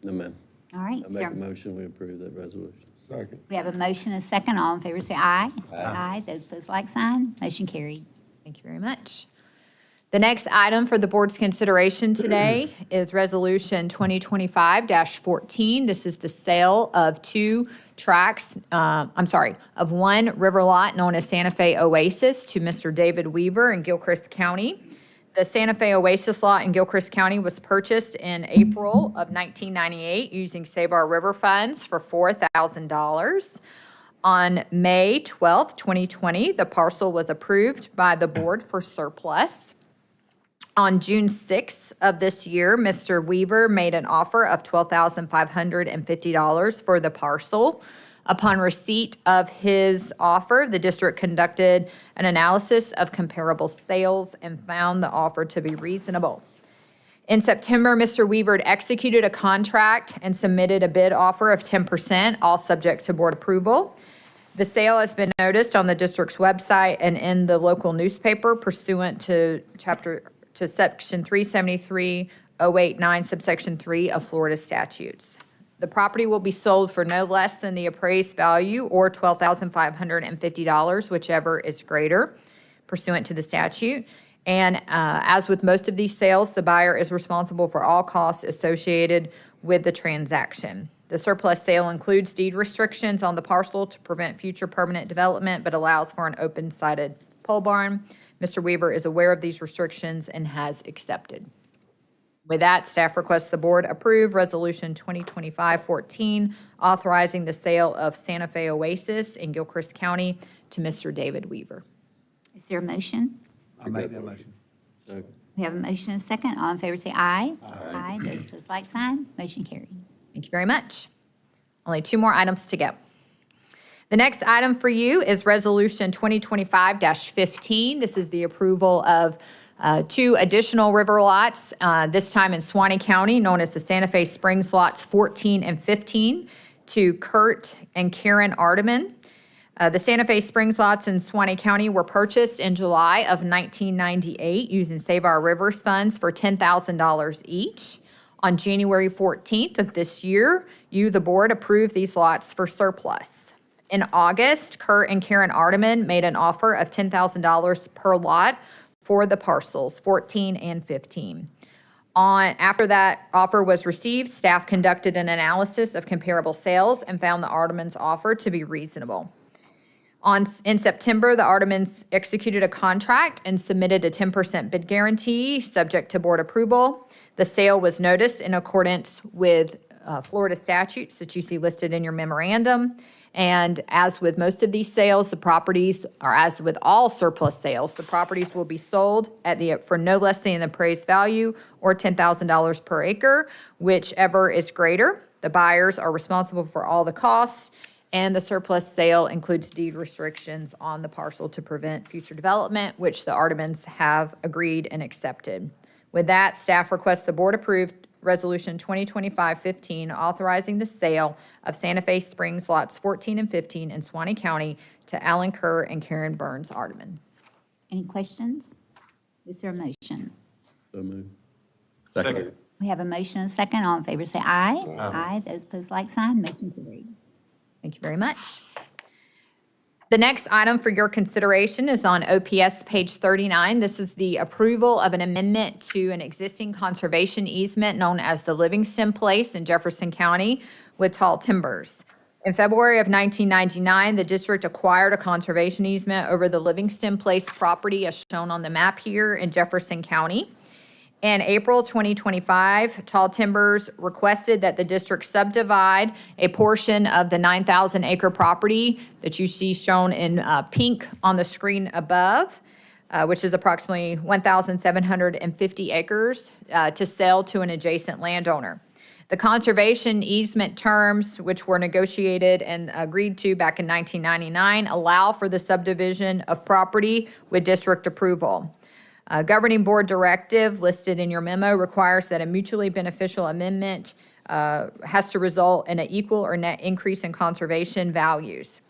F: No, ma'am.
A: All right.
F: I
A: Is
F: make
A: there-
F: a motion, we approve that resolution.
H: Second.
A: We have a motion and a second. All in favor say aye. Aye. Those opposed, like sign. Motion carried.
L: Thank you very much. The next item for the board's consideration today is Resolution 2025-14. This is the sale of of one river lot known as Santa Fe Oasis to Mr. David Weaver in Gilchrist County. The Santa Fe Oasis lot in Gilchrist County was purchased in April of 1998 using Save Our River funds for $4,000. On May 12th, 2020, the parcel was approved by the board for surplus. On June 6th of this year, Mr. Weaver made an offer of $12,550 for the parcel. Upon receipt of his offer, the district conducted an analysis of comparable sales and found the offer to be reasonable. In September, Mr. Weaver executed a contract and submitted a bid offer of 10%, all subject to board approval. The sale has been noticed on the district's website and in the local newspaper pursuant to Section 373.089, subsection 3 of Florida statutes. The property will be sold for no less than the appraised value or $12,550, whichever is greater, pursuant to the statute. And as with most of these sales, the buyer is responsible for all costs associated with the transaction. The surplus sale includes deed restrictions on the parcel to prevent future permanent development, but allows for an open-sided pole barn. Mr. Weaver is aware of these restrictions and has accepted. With that, staff requests the board approve Resolution 2025-14, authorizing the sale of Santa Fe Oasis in Gilchrist County to Mr. David Weaver.
A: Is there a motion?
G: I make that motion.
F: Second.
A: We have a motion and a second. All in favor say aye. Aye. Those opposed, like sign. Motion carried.
L: Thank you very much. Only two more items to go. The next item for you is Resolution 2025-15. This is the approval of two additional river lots, this time in Suwannee County, known as the Santa Fe Springs Lots 14 and 15, to Kurt and Karen Ardeman. The Santa Fe Springs lots in Suwannee County were purchased in July of 1998 using Save Our Rivers funds for $10,000 each. On January 14th of this year, the board, approved these lots for surplus. In August, Kurt and Karen Ardeman made an offer of $10,000 per lot for the parcels 14 and 15. After that offer was received, staff conducted an analysis of comparable sales and found the Ardemans' offer to be reasonable. In September, the Ardemans executed a contract and submitted a 10% bid guarantee, subject to board approval. The sale was noticed in accordance with Florida statutes that you see listed in your memorandum. And as with most of these sales, the properties, or as with all surplus sales, the properties will be sold for no less than the appraised value or $10,000 per acre, whichever is greater. The buyers are responsible for all the costs, and the surplus sale includes deed restrictions on the parcel to prevent future development, which the Ardemans have agreed and accepted. With that, staff requests the board approve Resolution 2025-15, authorizing the sale of Santa Fe Springs lots 14 and 15 in Suwannee County to Alan Kerr and Karen Burns Ardeman.
A: Any questions? Is there a motion?
F: So moved.
E: Second.
A: We have a motion and a second. All in favor say aye. Aye. Those opposed, like sign. Motion carried.
L: Thank you very much. The next item for your consideration is on OPS page 39. This is the approval of an amendment to an existing conservation easement known as the Livingston Place in Jefferson County with Tall Timbers. In February of 1999, the district acquired a conservation easement over the Livingston Place property as shown on the map here in Jefferson County. In April 2025, Tall Timbers requested that the district subdivide a portion of the 9,000-acre property that you see shown in pink on the screen above, which is approximately 1,750 acres, to sell to an adjacent landowner. The conservation easement terms, which were negotiated and agreed to back in 1999, allow for the subdivision of property with district approval. Governing board directive listed in your memo requires that a mutually beneficial amendment has to result in an equal or net increase in conservation values.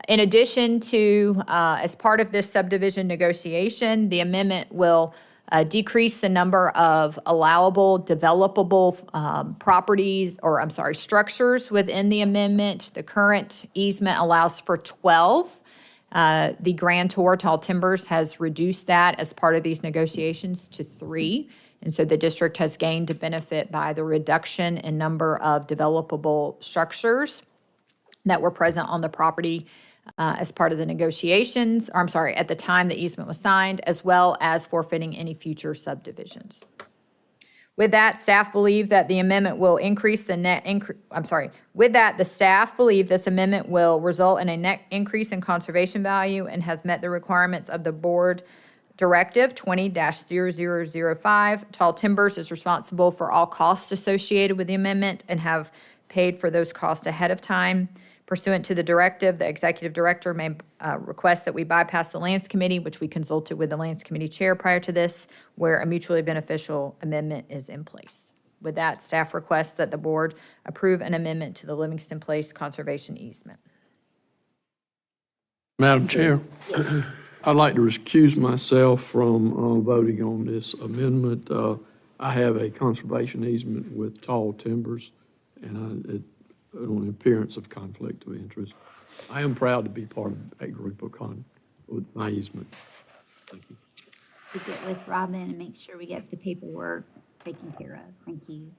L: In addition to, as part of this subdivision negotiation, the amendment will decrease the number of allowable developable properties, or I'm sorry, structures within the amendment. The current easement allows for 12. The grantor, Tall Timbers, has reduced that as part of these negotiations to 3. And so the district has gained a benefit by the reduction in number of developable structures that were present on the property as part of the negotiations, or I'm sorry, at the time the easement was signed, as well as forfeiting any future subdivisions. With that, staff believe that the amendment will increase the net with that, the staff believe this amendment will result in a net increase in conservation value and has met the requirements of the board directive 20-0005. Tall Timbers is responsible for all costs associated with the amendment and have paid for those costs ahead of time. Pursuant to the directive, the executive director may request that we bypass the Lands Committee, which we consulted with the Lands Committee chair prior to this, where a mutually beneficial amendment is in place. With that, staff requests that the board approve an amendment to the Livingston Place Conservation Easement.
M: Madam Chair, I'd like to recuse myself from voting on this amendment. I have a conservation easement with Tall Timbers, and on the appearance of conflict of interest. I am proud to be part of a group with my easement. Thank you.
A: We get with Robin and make sure we get the paperwork taken care of. Thank you.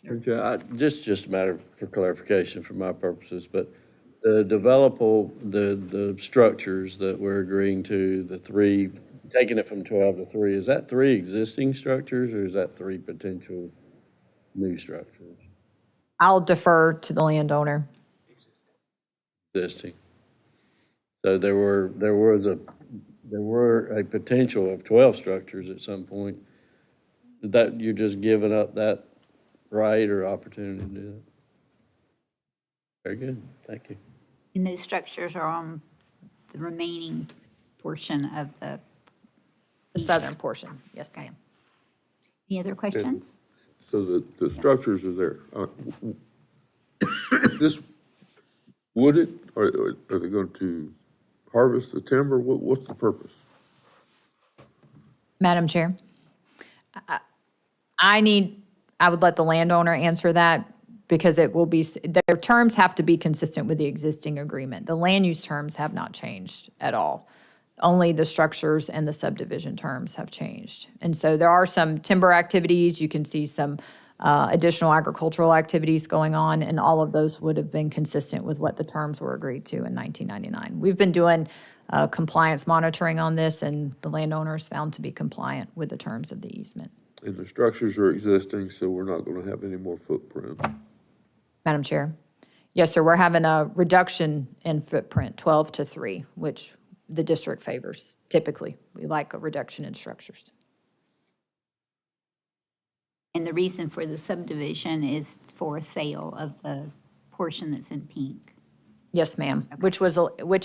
F: Okay, just a matter for clarification for my purposes, but the structures that we're agreeing to, the 3, taking it from 12 to 3, is that 3 existing structures or is that 3 potential new structures?
L: I'll defer to the landowner.
F: Existing. So there were a potential of 12 structures at some point. That you're just giving up that right or opportunity to do that? Very good, thank you.
A: And those structures are on the remaining portion of the
L: southern portion. Yes, ma'am.
A: Any other questions?
H: So the structures are there. This wooded, or are they going to harvest the timber? What's the purpose?
L: Madam Chair, I would let the landowner answer that because it will be, their terms have to be consistent with the existing agreement. The land use terms have not changed at all. Only the structures and the subdivision terms have changed. And so there are some timber activities. You can see some additional agricultural activities going on, and all of those would have been consistent with what the terms were agreed to in 1999. We've been doing compliance monitoring on this, and the landowners found to be compliant with the terms of the easement.
H: And the structures are existing, so we're not going to have any more footprint.
L: Madam Chair? Yes, sir, we're having a reduction in footprint, 12 to 3, which the district favors. Typically, we like a reduction in structures.
A: And the reason for the subdivision is for a sale of the portion that's in pink.
L: Yes, ma'am, which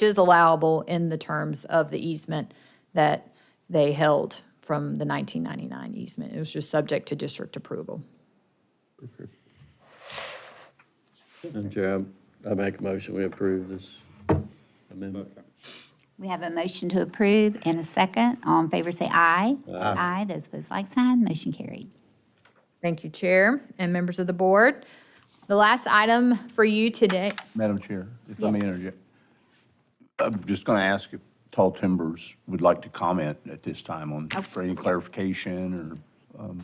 L: is allowable in the terms of the easement that they held from the 1999 easement. It was just subject to district approval.
F: Madam Chair, I make a motion, we approve this amendment.
A: We have a motion to approve and a second. All in favor say aye. Aye. Those opposed, like sign. Motion carried.
L: Thank you, Chair and members of the board. The last item for you today,
G: Madam Chair, if I may interject, I'm just going to ask if Tall Timbers would like to comment at this time on, for any clarification or,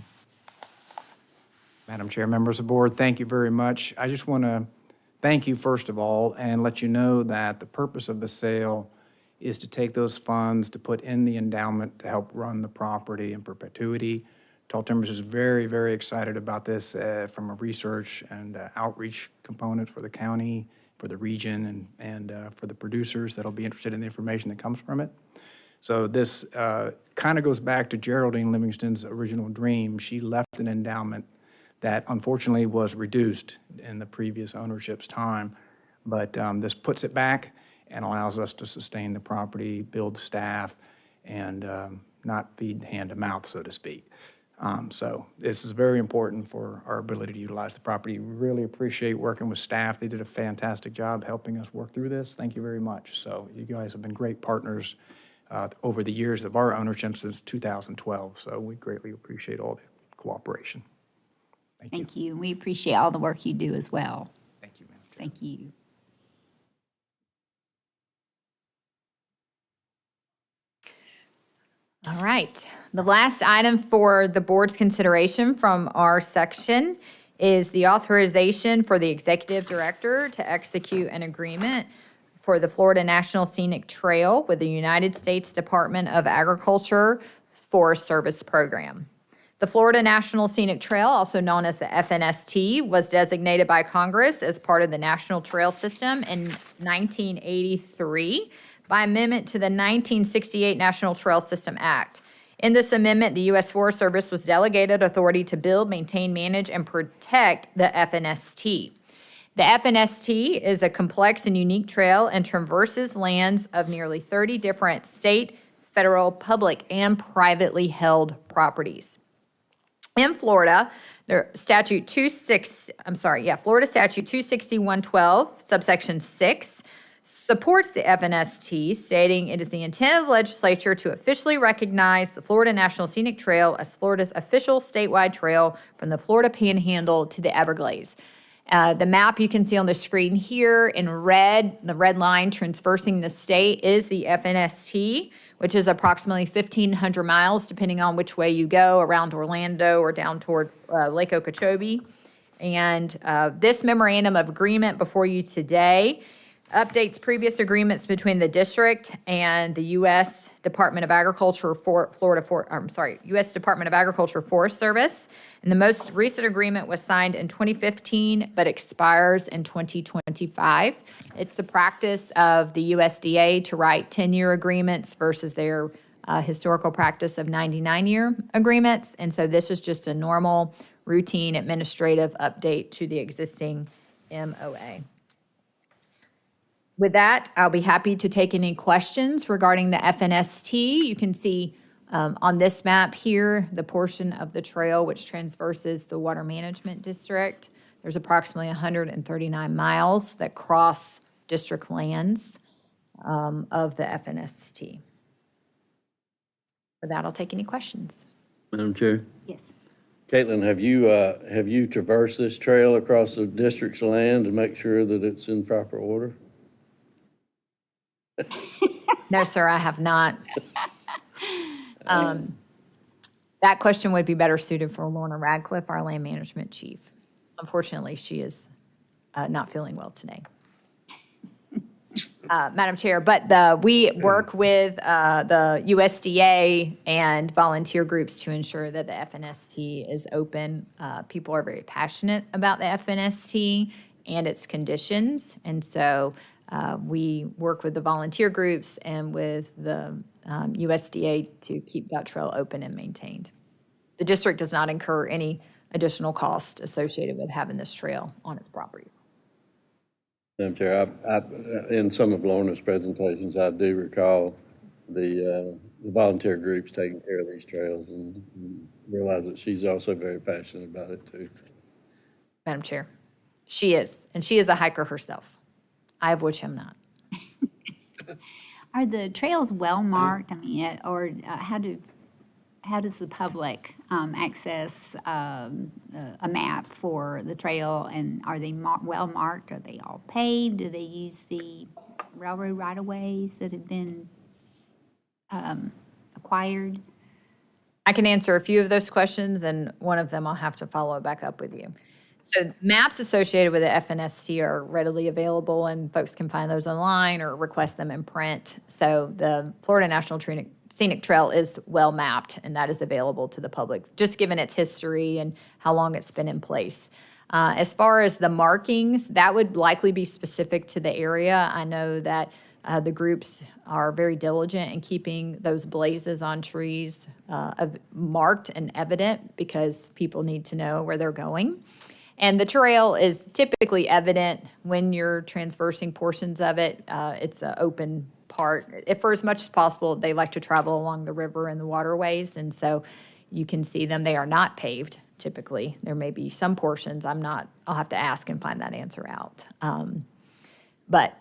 N: Madam Chair, members of the board, thank you very much. I just want to thank you, first of all, and let you know that the purpose of the sale is to take those funds to put in the endowment to help run the property in perpetuity. Tall Timbers is very, very excited about this from a research and outreach component for the county, for the region, and for the producers that'll be interested in the information that comes from it. So this kind of goes back to Geraldine Livingston's original dream. She left an endowment that unfortunately was reduced in the previous ownership's time. But this puts it back and allows us to sustain the property, build staff, and not feed hand to mouth, so to speak. So this is very important for our ability to utilize the property. We really appreciate working with staff. They did a fantastic job helping us work through this. Thank you very much. So you guys have been great partners over the years of our ownership since 2012. So we greatly appreciate all the cooperation.
A: Thank you. We appreciate all the work you do as well.
N: Thank you, Madam Chair.
A: Thank you.
L: All right. The last item for the board's consideration from our section is the authorization for the executive director to execute an agreement for the Florida National Scenic Trail with the United States Department of Agriculture Forest Service Program. The Florida National Scenic Trail, also known as the FNST, was designated by Congress as part of the National Trail System in 1983 by amendment to the 1968 National Trail System Act. In this amendment, the U.S. Forest Service was delegated authority to build, maintain, manage, and protect the FNST. The FNST is a complex and unique trail and traverses lands of nearly 30 different state, federal, public, and privately held properties. In Florida, Florida Statute 26112, subsection 6, supports the FNST, stating it is the intent of the legislature to officially recognize the Florida National Scenic Trail as Florida's official statewide trail from the Florida Panhandle to the Everglades. The map you can see on the screen here in red, the red line traversing the state is the FNST, which is approximately 1,500 miles, depending on which way you go, around Orlando or down towards Lake Okeechobee. And this memorandum of agreement before you today updates previous agreements between the district and the U.S. Department of Agriculture U.S. Department of Agriculture Forest Service. And the most recent agreement was signed in 2015, but expires in 2025. It's the practice of the USDA to write 10-year agreements versus their historical practice of 99-year agreements. And so this is just a normal, routine administrative update to the existing MOA. With that, I'll be happy to take any questions regarding the FNST. You can see on this map here, the portion of the trail which traverses the Water Management District. There's approximately 139 miles that cross district lands of the FNST. With that, I'll take any questions.
F: Madam Chair?
A: Yes.
F: Caitlin, have you traversed this trail across the district's land to make sure that it's in proper order?
L: No, sir, I have not. That question would be better suited for Lorna Radcliffe, our land management chief. Unfortunately, she is not feeling well today. Madam Chair, but we work with the USDA and volunteer groups to ensure that the FNST is open. People are very passionate about the FNST and its conditions, and so we work with the volunteer groups and with the USDA to keep that trail open and maintained. The district does not incur any additional cost associated with having this trail on its properties.
F: Madam Chair, in some of Lorna's presentations, I do recall the volunteer groups taking care of these trails and realize that she's also very passionate about it too.
L: Madam Chair, she is, and she is a hiker herself. I of which am not.
A: Are the trails well marked? I mean, or how does the public access a map for the trail? And are they well marked? Are they all paved? Do they use the railroad right-of-ways that have been acquired?
L: I can answer a few of those questions, and one of them I'll have to follow back up with you. So maps associated with the FNST are readily available, and folks can find those online or request them in print. So the Florida National Scenic Trail is well mapped, and that is available to the public, just given its history and how long it's been in place. As far as the markings, that would likely be specific to the area. I know that The groups are very diligent in keeping those blazes on trees marked and evident because people need to know where they're going. And the trail is typically evident when you're transversing portions of it. It's an open part. For as much as possible, they like to travel along the river and the waterways, and so you can see them. They are not paved typically. There may be some portions. I'll have to ask and find that answer out. But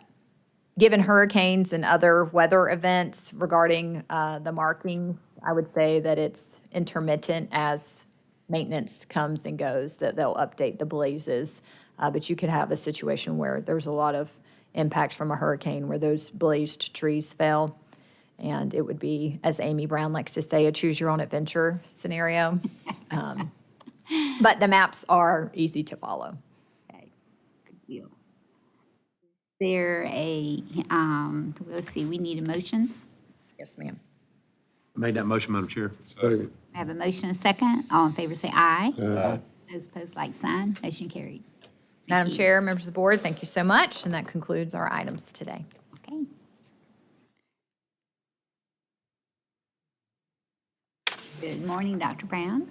L: given hurricanes and other weather events regarding the markings, I would say that it's intermittent as maintenance comes and goes, that they'll update the blazes. But you could have a situation where there's a lot of impacts from a hurricane where those blazed trees fell. And it would be, as Amy Brown likes to say, a choose-your-own-adventure scenario. But the maps are easy to follow.
A: Okay, good deal. Is there let's see, we need a motion.
L: Yes, ma'am.
C: Made that motion, Madam Chair.
A: I have a motion and a second. All in favor say aye. Those opposed, like sign. Motion carried.
L: Madam
A: you.
L: Chair, members of the board, thank you so much, and that concludes our items today.
A: Okay. Good morning, Dr. Brown.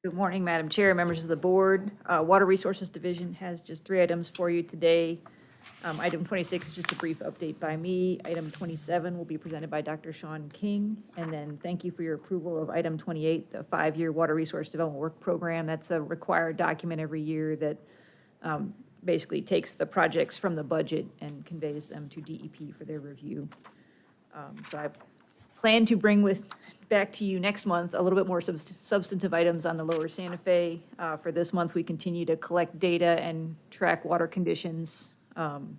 I: Good morning, Madam Chair, members of the board. Water Resources Division has just 3 items for you today. Item 26 is just a brief update by me. Item 27 will be presented by Dr. Sean King. And then thank you for your approval of item 28, the 5-year Water Resource Development Work Program. That's a required document every year that basically takes the projects from the budget and conveys them to DEP for their review. So I plan to bring back to you next month a little bit more substantive items on the Lower Santa Fe. For this month, we continue to collect data and track water conditions. And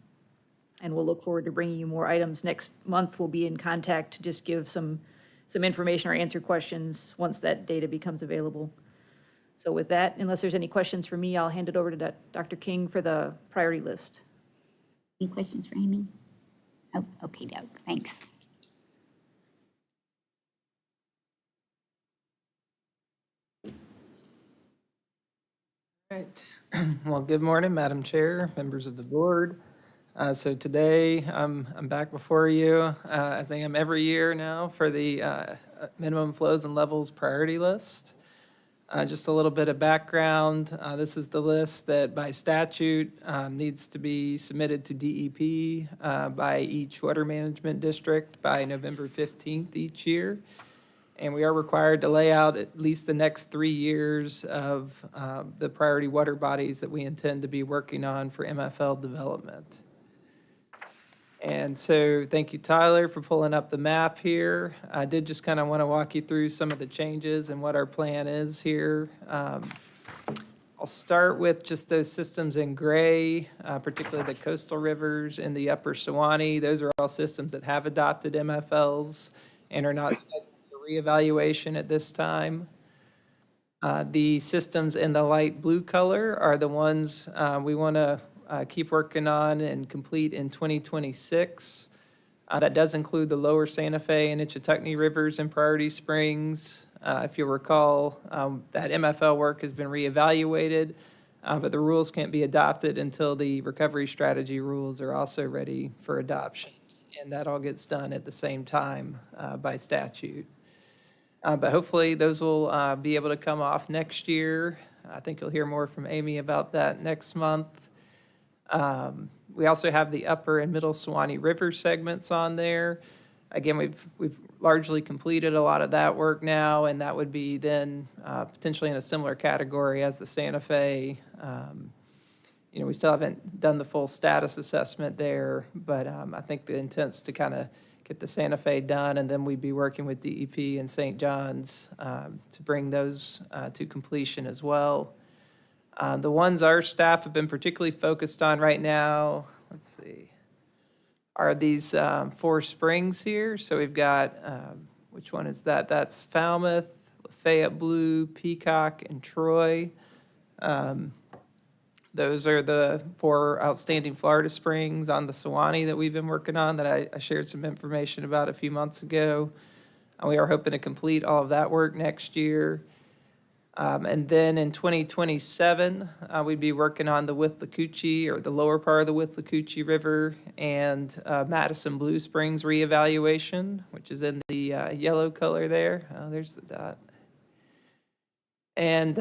I: we'll look forward to bringing you more items. Next month, we'll be in contact to just give some information or answer questions once that data becomes available. So with that, unless there's any questions for me, I'll hand it over to Dr. King for the priority list.
A: Any questions for Amy? Oh, okay, Doug, thanks.
O: Right. Well, good morning, Madam Chair, members of the board. So today, I'm back before you, as I am every year now, for the minimum flows and levels priority list. Just a little bit of background. This is the list that by statute needs to be submitted to DEP by each water management district by November 15th each year. And we are required to lay out at least the next 3 years of the priority water bodies that we intend to be working on for MFL development. And so thank you, Tyler, for pulling up the map here. I did just kind of want to walk you through some of the changes and what our plan is here. I'll start with just those systems in gray, particularly the coastal rivers in the upper Suwannee. Those are all systems that have adopted MFLs and are not subject to reevaluation at this time. The systems in the light blue color are the ones we want to keep working on and complete in 2026. That does include the lower Santa Fe and Ichetucknee rivers and Priority Springs. If you'll recall, that MFL work has been reevaluated, but the rules can't be adopted until the recovery strategy rules are also ready for adoption. And that all gets done at the same time by statute. But hopefully those will be able to come off next year. I think you'll hear more from Amy about that next month. We also have the upper and middle Suwannee River segments on there. Again, we've largely completed a lot of that work now, and that would be then potentially in a similar category as the Santa Fe. We still haven't done the full status assessment there, but I think the intent's to kind of get the Santa Fe done, and then we'd be working with DEP and St. John's to bring those to completion as well. The ones our staff have been particularly focused on right now, let's see, are these 4 springs here. So we've got, which one is that? That's Falmouth, Lafayette Blue, Peacock, and Troy. Those are the 4 outstanding Florida springs on the Suwannee that we've been working on that I shared some information about a few months ago. We are hoping to complete all of that work next year. And then in 2027, we'd be working on the Withlacoochee, or the lower part of the Withlacoochee River, and Madison Blue Springs reevaluation, which is in the yellow color there. There's the dot. And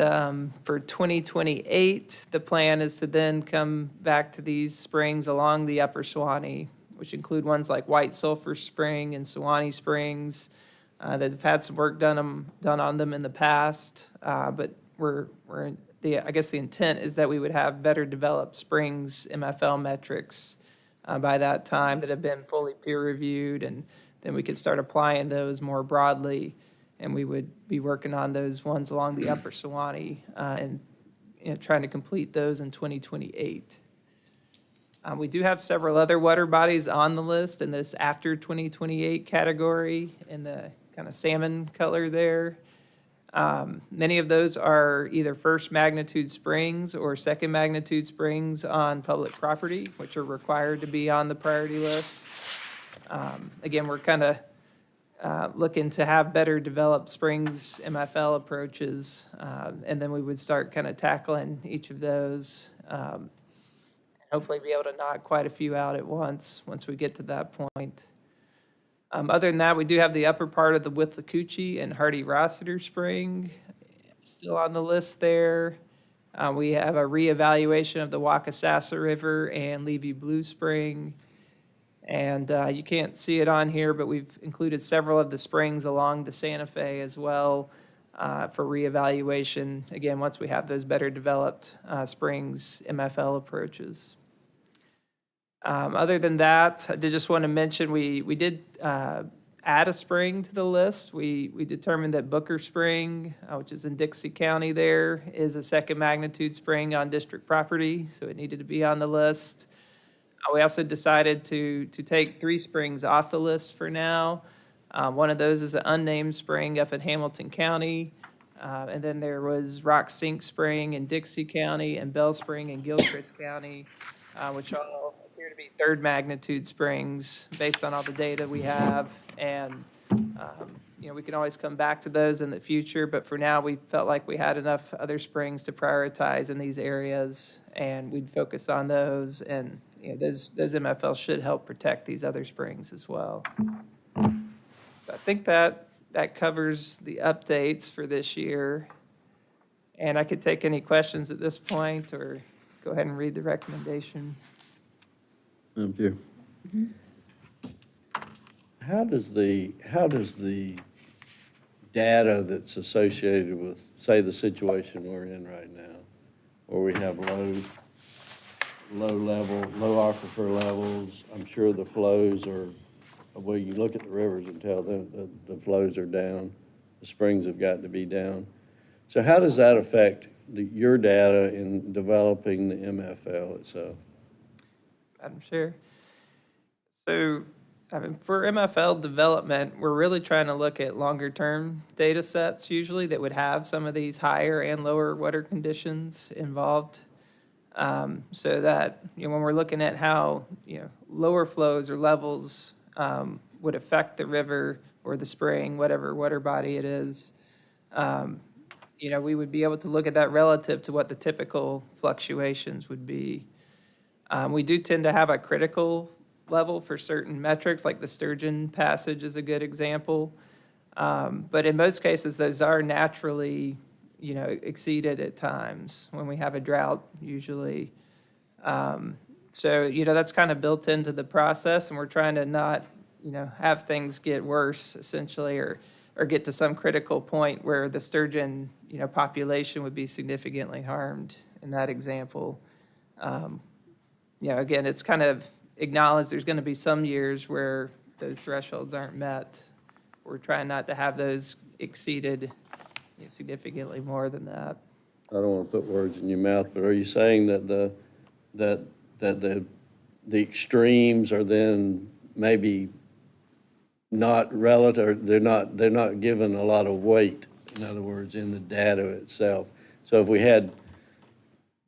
O: for 2028, the plan is to then come back to these springs along the Upper Suwannee, which include ones like White Sulphur Spring and Suwannee Springs, that have had some work done on them in the past, but I guess the intent is that we would have better developed springs MFL metrics by that time that have been fully peer reviewed, and then we could start applying those more broadly, and we would be working on those ones along the Upper Suwannee and trying to complete those in 2028. We do have several other water bodies on the list in this after 2028 category in the kind of salmon color there. Many of those are either first magnitude springs or second magnitude springs on public property, which are required to be on the priority list. Again, we're kind of looking to have better developed springs MFL approaches, and then we would start kind of tackling each of those. Hopefully be able to knock quite a few out at once we get to that point. Other than that, we do have the upper part of the Withlacoochee and Hardy-Rossiter Spring still on the list there. We have a reevaluation of the Wakasasa River and Levy Blue Spring. And you can't see it on here, but we've included several of the springs along the Santa Fe as well for reevaluation, again, once we have those better developed springs MFL approaches. Other than that, I did just want to mention we did add a spring to the list. We determined that Booker Spring, which is in Dixie County there, is a second magnitude spring on district property, so it needed to be on the list. We also decided to take 3 springs off the list for now. One of those is an unnamed spring up in Hamilton County. And then there was Rock Sink Spring in Dixie County and Bell Spring in Gilchrist County, which all appear to be third magnitude springs based on all the data we have. And, we can always come back to those in the future, but for now, we felt like we had enough other springs to prioritize in these areas, and we'd focus on those. And those MFLs should help protect these other springs as well. I think that covers the updates for this year. And I could take any questions at this point or go ahead and read the recommendation.
F: Thank you. How does the data that's associated with, say, the situation we're in right now, where we have low aquifer levels, I'm sure the flows are, well, you look at the rivers and tell them the flows are down, the springs have got to be down. So how does that affect your data in developing the MFL itself?
O: Madam Chair. So, for MFL development, we're really trying to look at longer-term data sets usually that would have some of these higher and lower water conditions involved. So that, when we're looking at how, lower flows or levels would affect the river or the spring, whatever water body it is, we would be able to look at that relative to what the typical fluctuations would be. We do tend to have a critical level for certain metrics, like the Sturgeon Passage is a good example. But in most cases, those are naturally, exceeded at times when we have a drought usually. So, that's kind of built into the process, and we're trying to not, have things get worse essentially, or get to some critical point where the sturgeon, population would be significantly harmed in that example. Again, it's kind of acknowledged there's going to be some years where those thresholds aren't met. We're trying not to have those exceeded significantly more than that.
F: I don't want to put words in your mouth, but are you saying that the extremes are then maybe not relative, or they're not given a lot of weight, in other words, in the data itself? So if we had,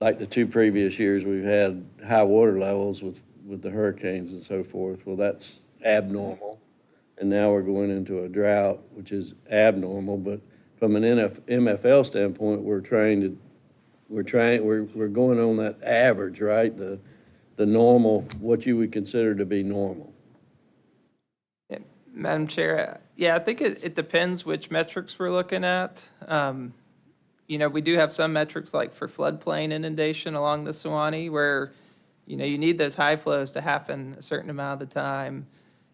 F: like the 2 previous years, we've had high water levels with the hurricanes and so forth, well, that's abnormal. And now we're going into a drought, which is abnormal, but from an MFL standpoint, we're going on that average, right? The normal, what you would consider to be normal.
O: Madam Chair, yeah, I think it depends which metrics we're looking at. We do have some metrics like for floodplain inundation along the Suwannee where, you need those high flows to happen a certain amount of the time.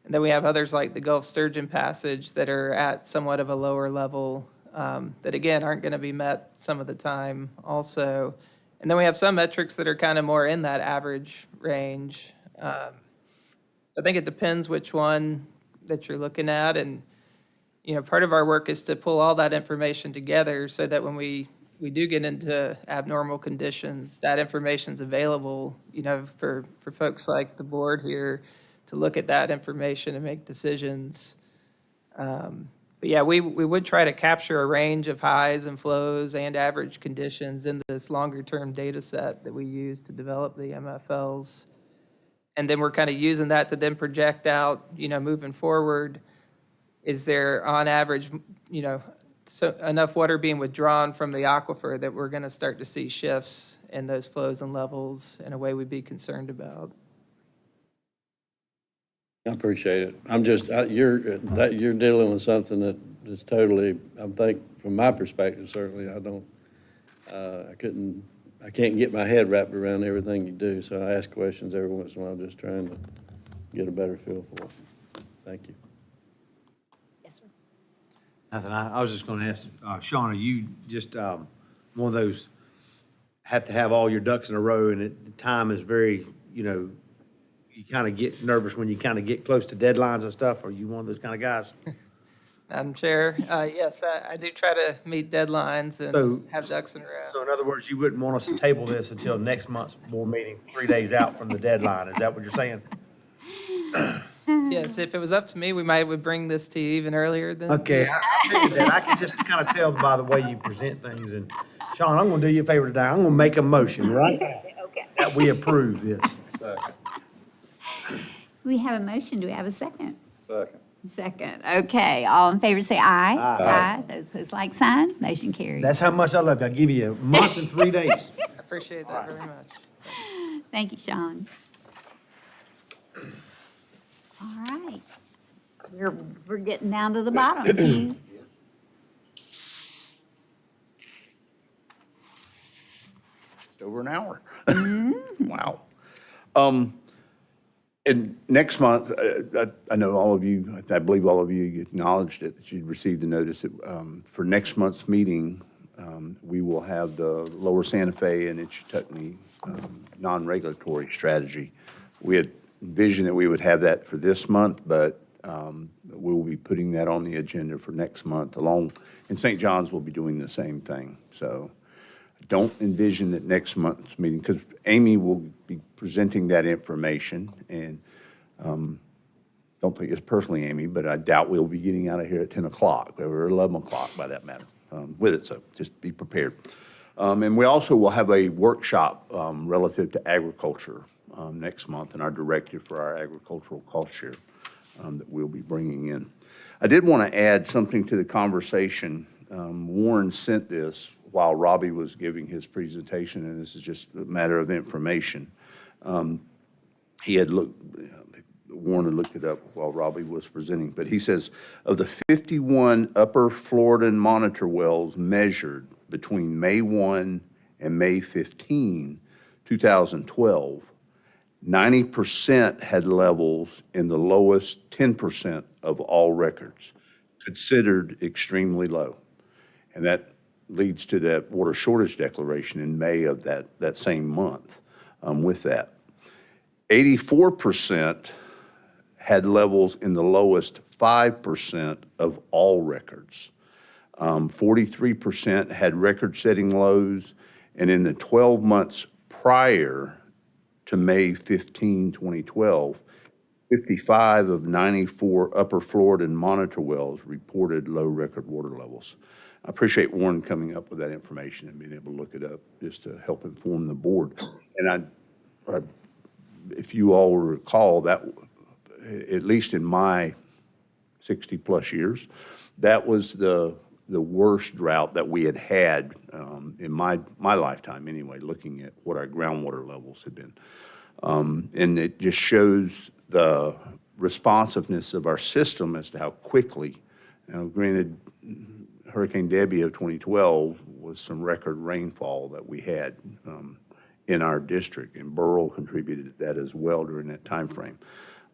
O: And then we have others like the Gulf Sturgeon Passage that are at somewhat of a lower level that, again, aren't going to be met some of the time also. And then we have some metrics that are kind of more in that average range. So I think it depends which one that you're looking at. And, part of our work is to pull all that information together so that when we do get into abnormal conditions, that information's available, for folks like the board here to look at that information and make decisions. But yeah, we would try to capture a range of highs and flows and average conditions in this longer-term data set that we use to develop the MFLs. And then we're kind of using that to then project out, moving forward, is there on average, so enough water being withdrawn from the aquifer that we're going to start to see shifts in those flows and levels in a way we'd be concerned about.
F: I appreciate it. I'm just, you're dealing with something that is totally, I think, from my perspective, certainly, I can't get my head wrapped around everything you do, so I ask questions every once in a while, just trying to get a better feel for it. Thank you.
A: Yes, sir.
C: Nothing, I was just gonna ask, Sean, are you just, one of those, have to have all your ducks in a row and the time is very, you kind of get nervous when you kind of get close to deadlines and stuff? Are you one of those kind of guys?
O: Madam Chair, yes, I do try to meet deadlines
C: So-
O: and have ducks in a row.
C: So in other words, you wouldn't want us to table this until next month's board meeting, 3 days out from the deadline. Is that what you're saying?
O: Yes, if it was up to me, would bring this to you even earlier than.
C: Okay, I figured that. I can just kind of tell by the way you present things. And Sean, I'm gonna do you a favor today. I'm gonna make a motion, right?
A: Okay.
C: That we approve this.
A: We have a motion. Do we have a second?
F: Second.
A: Second. Okay. All in favor say aye.
C: Aye.
A: Those opposed, like sign. Motion carries.
C: That's how much I love you. I'll give you a month and 3 days.
O: I appreciate that very much.
A: Thank you, Sean. All right. We're getting down to the bottom. Hugh.
G: Over an hour. Wow. And next month, I know all of you, I believe all of you acknowledged it, that you'd received the notice that for next month's meeting, we will have the Lower Santa Fe and Itchitucknee non-regulatory strategy. We had envisioned that we would have that for this month, but we will be putting that on the agenda for next month and St. John's will be doing the same thing. So don't envision that next month's meeting, because Amy will be presenting that information, and don't think it's personally Amy, but I doubt we'll be getting out of here at 10 o'clock, or 11 o'clock by that matter, with it, so just be prepared. And we also will have a workshop relative to agriculture next month, and our directive for our agricultural cost share that we'll be bringing in. I did want to add something to the conversation. Warren sent this while Robbie was giving his presentation, and this is just a matter of information. Warren had looked it up while Robbie was presenting, but he says, of the 51 Upper Florida monitor wells measured between May 1 and May 15, 2012, 90% had levels in the lowest 10% of all records, considered extremely low. And that leads to that water shortage declaration in May of that same month with that. 84% had levels in the lowest 5% of all records. 43% had record-setting lows, and in the 12 months prior to May 15, 2012, 55 of 94 Upper Florida monitor wells reported low record water levels. I appreciate Warren coming up with that information and being able to look it up just to help inform the board. And if you all recall, that, at least in my 60-plus years, that was the the worst drought that we had had in my lifetime anyway, looking at what our groundwater levels had been. And it just shows the responsiveness of our system as to how quickly, granted, Hurricane Debbie of 2012 was some record rainfall that we had in our district, and Burrell contributed to that as well during that time frame.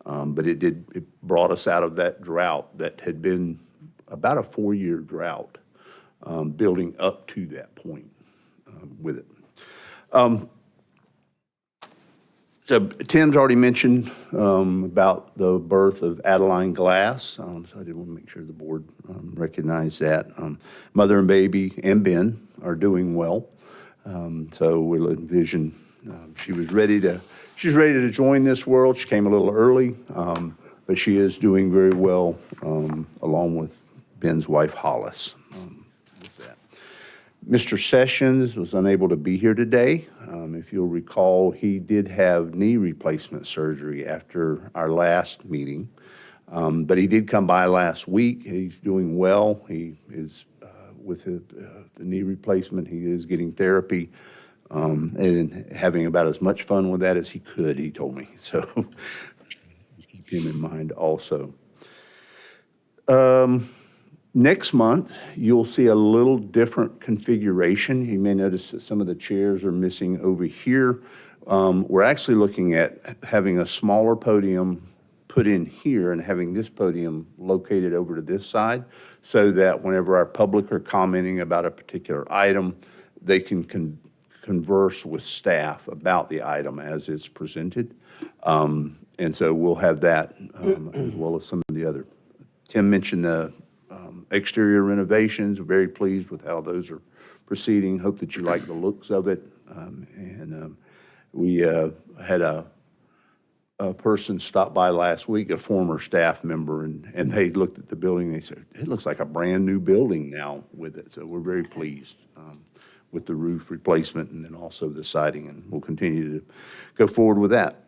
G: But it brought us out of that drought that had been about a 4-year drought, building up to that point with it. So Tim's already mentioned about the birth of Adeline Glass, so I did want to make sure the board recognized that. Mother and baby and Ben are doing well, so we'll envision she's ready to join this world. She came a little early, but she is doing very well along with Ben's wife Hollis. With that, Mr. Sessions was unable to be here today. If you'll recall, he did have knee replacement surgery after our last meeting, but he did come by last week. He's doing well. He is, with the knee replacement, he is getting therapy and having about as much fun with that as he could, he told me. So keep him in mind also. Next month, you'll see a little different configuration. You may notice that some of the chairs are missing over here. We're actually looking at having a smaller podium put in here and having this podium located over to this side so that whenever our public are commenting about a particular item, they can converse with staff about the item as it's presented. And so we'll have that as well as some of the other. Tim mentioned the exterior renovations. We're very pleased with how those are proceeding. Hope that you like the looks of it. We had a person stop by last week, a former staff member, and they looked at the building. They said, it looks like a brand-new building now with it. So we're very pleased with the roof replacement and then also the siding, and we'll continue to go forward with that.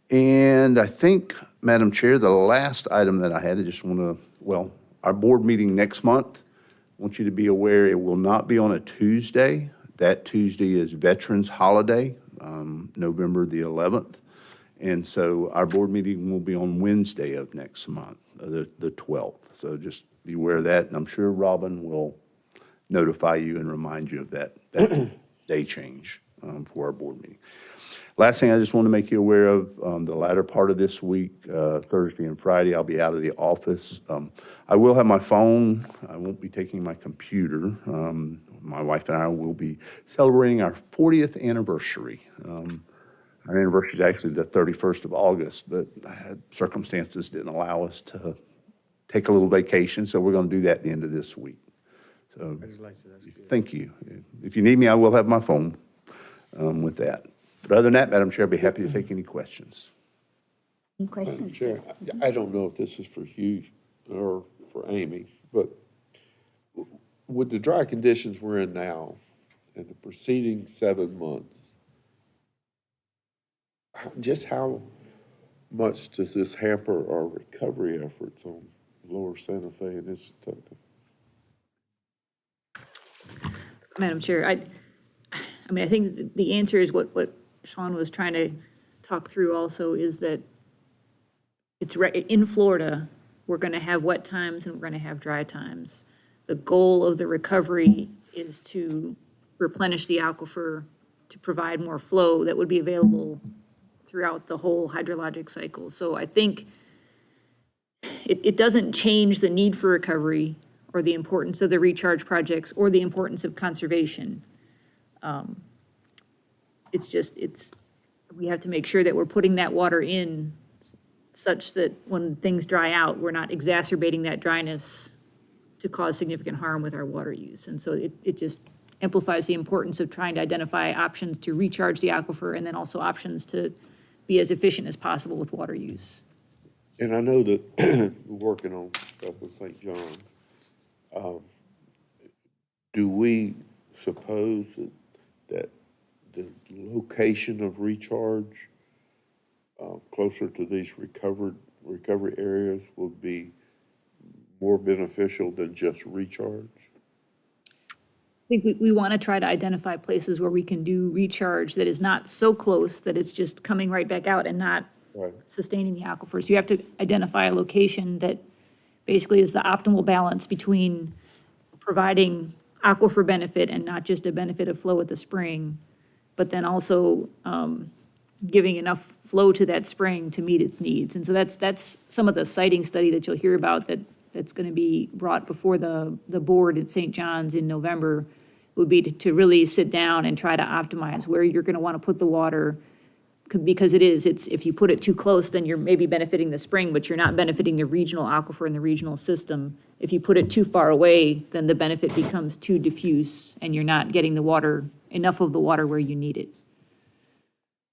G: And I think, Madam Chair, the last item that I had, I just want to, our board meeting next month, I want you to be aware it will not be on a Tuesday. That Tuesday is Veterans Holiday, November the 11th. And so our board meeting will be on Wednesday of next month, the 12th. So just be aware of that, and I'm sure Robin will notify you and remind you of that day change for our board meeting. Last thing I just want to make you aware of, the latter part of this week, Thursday and Friday, I'll be out of the office. I will have my phone. I won't be taking my computer. My wife and I will be celebrating our 40th anniversary. Our anniversary is actually the 31st of August, but circumstances didn't allow us to take a little vacation, so we're going to do that at the end of this week. So, thank you. If you need me, I will have my phone with that. But other than that, Madam Chair, I'd be happy to take any questions.
A: Any
H: Madam
A: questions?
H: Chair, I don't know if this is for Hugh or for Amy, but with the dry conditions we're in now and the preceding 7 months, just how much does this hamper our recovery efforts on Lower Santa Fe and Isatoka?
I: Madam Chair, I mean, I think the answer is what Sean was trying to talk through also is that it's in Florida, we're going to have wet times and we're going to have dry times. The goal of the recovery is to replenish the aquifer to provide more flow that would be available throughout the whole hydrologic cycle. So I think it doesn't change the need for recovery or the importance of the recharge projects or the importance of conservation. We have to make sure that we're putting that water in such that when things dry out, we're not exacerbating that dryness to cause significant harm with our water use. And so it just amplifies the importance of trying to identify options to recharge the aquifer and then also options to be as efficient as possible with water use.
H: And I know that we're working on stuff with St. John's. Do we suppose that the location of recharge closer to these recovery areas will be more beneficial than just recharge?
I: I think we want to try to identify places where we can do recharge that is not so close that it's just coming right back out and not
H: Right.
I: sustaining the aquifers. You have to identify a location that basically is the optimal balance between providing aquifer benefit and not just a benefit of flow at the spring, but then also giving enough flow to that spring to meet its needs. And so that's some of the siting study that you'll hear about that's going to be brought before the board at St. John's in November, would be to really sit down and try to optimize where you're going to want to put the water, because it's, if you put it too close, then you're maybe benefiting the spring, but you're not benefiting the regional aquifer and the regional system. If you put it too far away, then the benefit becomes too diffuse, and you're not getting the water, enough of the water where you need it.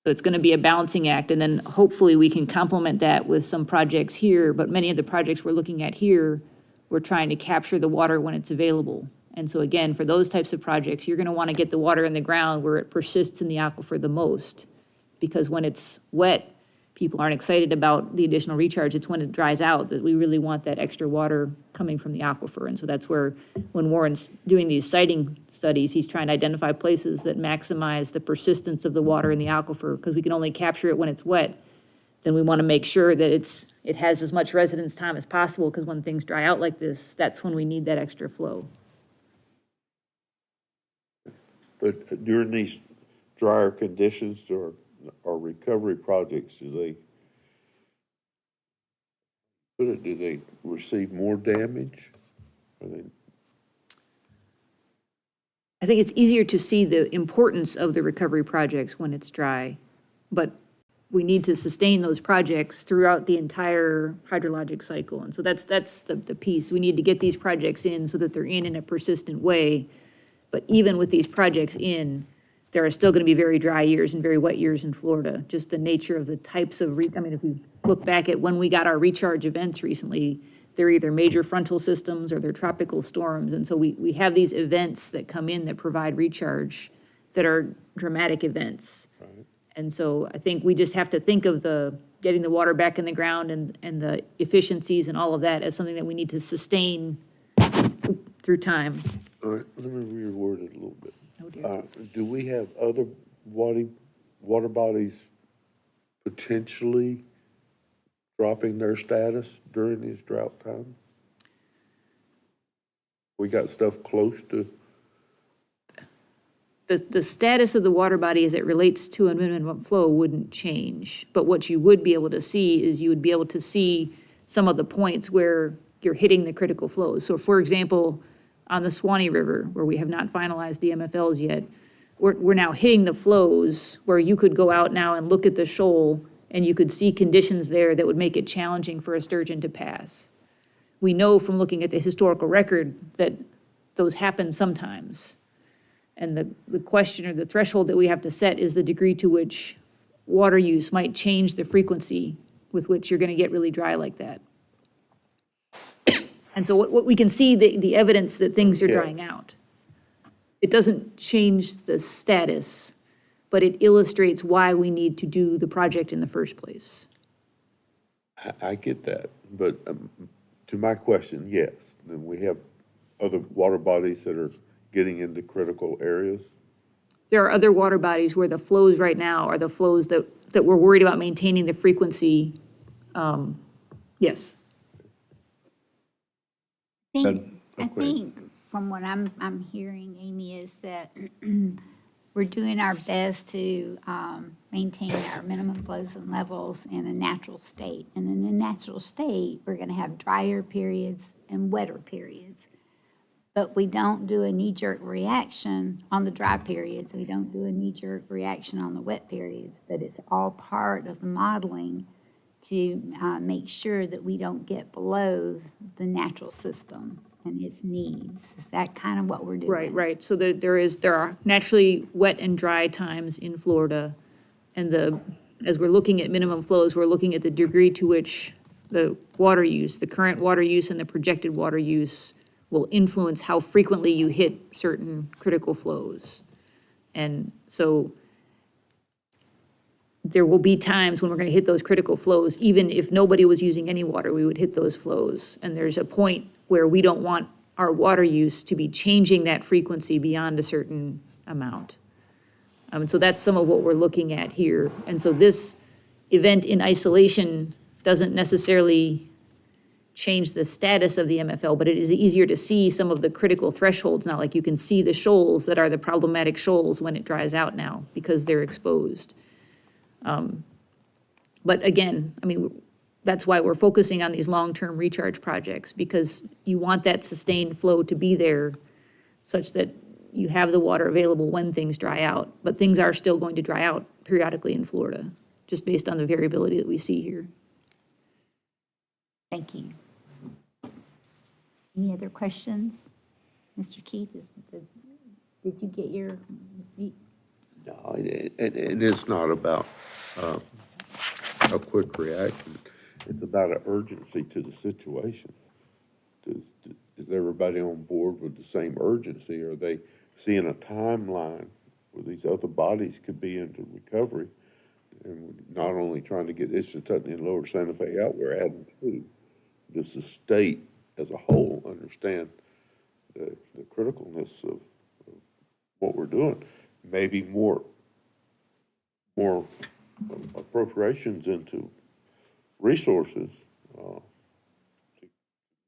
I: So it's going to be a balancing act, and then hopefully we can complement that with some projects here, but many of the projects we're looking at here, we're trying to capture the water when it's available. And so again, for those types of projects, you're going to want to get the water in the ground where it persists in the aquifer the most. Because when it's wet, people aren't excited about the additional recharge. It's when it dries out that we really want that extra water coming from the aquifer. And so that's where, when Warren's doing these siting studies, he's trying to identify places that maximize the persistence of the water in the aquifer, because we can only capture it when it's wet. Then we want to make sure that it has as much residence time as possible, because when things dry out like this, that's when we need that extra flow.
H: But during these drier conditions or recovery projects, do they receive more damage?
I: I think it's easier to see the importance of the recovery projects when it's dry, but we need to sustain those projects throughout the entire hydrologic cycle. And so that's the piece. We need to get these projects in so that they're in a persistent way. But even with these projects in, there are still going to be very dry years and very wet years in Florida. Just the nature of the types of, I mean, if we look back at when we got our recharge events recently, they're either major frontal systems or they're tropical storms. And so we have these events that come in that provide recharge that are dramatic events. Right. And so I think we just have to think of getting the water back in the ground and the efficiencies and all of that as something that we need to sustain through time.
H: All right, let me reword it a little bit.
I: Oh, dear.
H: Do we have other water bodies potentially dropping their status during these drought times? We got stuff close to?
I: The status of the water body as it relates to a minimum flow wouldn't change. But what you would be able to see is you would be able to see some of the points where you're hitting the critical flows. So for example, on the Suwannee River, where we have not finalized the MFLs yet, we're now hitting the flows where you could go out now and look at the shoal and you could see conditions there that would make it challenging for a sturgeon to pass. We know from looking at the historical record that those happen sometimes. And the question or the threshold that we have to set is the degree to which water use might change the frequency with which you're going to get really dry like that. And so what we can see, the evidence that things are drying out. It doesn't change the status, but it illustrates why we need to do the project in the first place.
H: I get that, but to my question, yes, then we have other water bodies that are getting into critical areas.
I: There are other water bodies where the flows right now are the flows that we're worried about maintaining the frequency. Yes.
A: I think from what I'm hearing, Amy, is that we're doing our best to maintain our minimum flows and levels in a natural state. And in the natural state, we're going to have drier periods and wetter periods. But we don't do a knee-jerk reaction on the dry periods. We don't do a knee-jerk reaction on the wet periods. But it's all part of the modeling to make sure that we don't get below the natural system and its needs. Is that kind of what we're doing?
I: Right. So there are naturally wet and dry times in Florida. And as we're looking at minimum flows, we're looking at the degree to which the water use, the current water use and the projected water use will influence how frequently you hit certain critical flows. And so there will be times when we're going to hit those critical flows. Even if nobody was using any water, we would hit those flows. And there's a point where we don't want our water use to be changing that frequency beyond a certain amount. And so that's some of what we're looking at here. And so this event in isolation doesn't necessarily change the status of the MFL, but it is easier to see some of the critical thresholds now. Like you can see the shoals that are the problematic shoals when it dries out now because they're exposed. But again, I mean, that's why we're focusing on these long-term recharge projects, because you want that sustained flow to be there such that you have the water available when things dry out. But things are still going to dry out periodically in Florida, just based on the variability that we see here.
A: Thank you. Any other questions? Mr. Keith, did you get your?
H: No, and it's not about a quick reaction. It's about an urgency to the situation. Is everybody on board with the same urgency? Are they seeing a timeline where these other bodies could be into recovery? And not only trying to get Istatutney and Lower Santa Fe out, we're adding two. Does the state as a whole understand the criticalness of what we're doing? Maybe more appropriations into resources to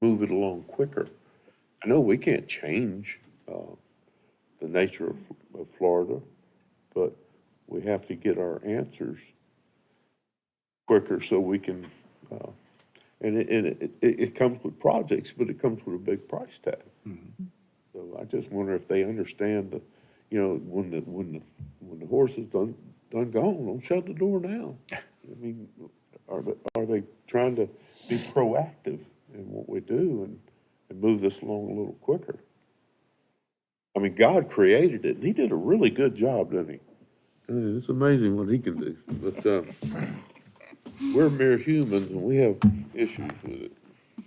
H: move it along quicker. I know we can't change the nature of Florida, but we have to get our answers quicker so we can, and it comes with projects, but it comes with a big price tag. Mm-hmm. So I just wonder if they understand that, you know, when the horse is done gone, don't shut the door now. I mean, are they trying to be proactive in what we do and move this along a little quicker? I mean, God created it, and he did a really good job, didn't he? It's amazing what he can do, but we're mere humans, and we have issues with it.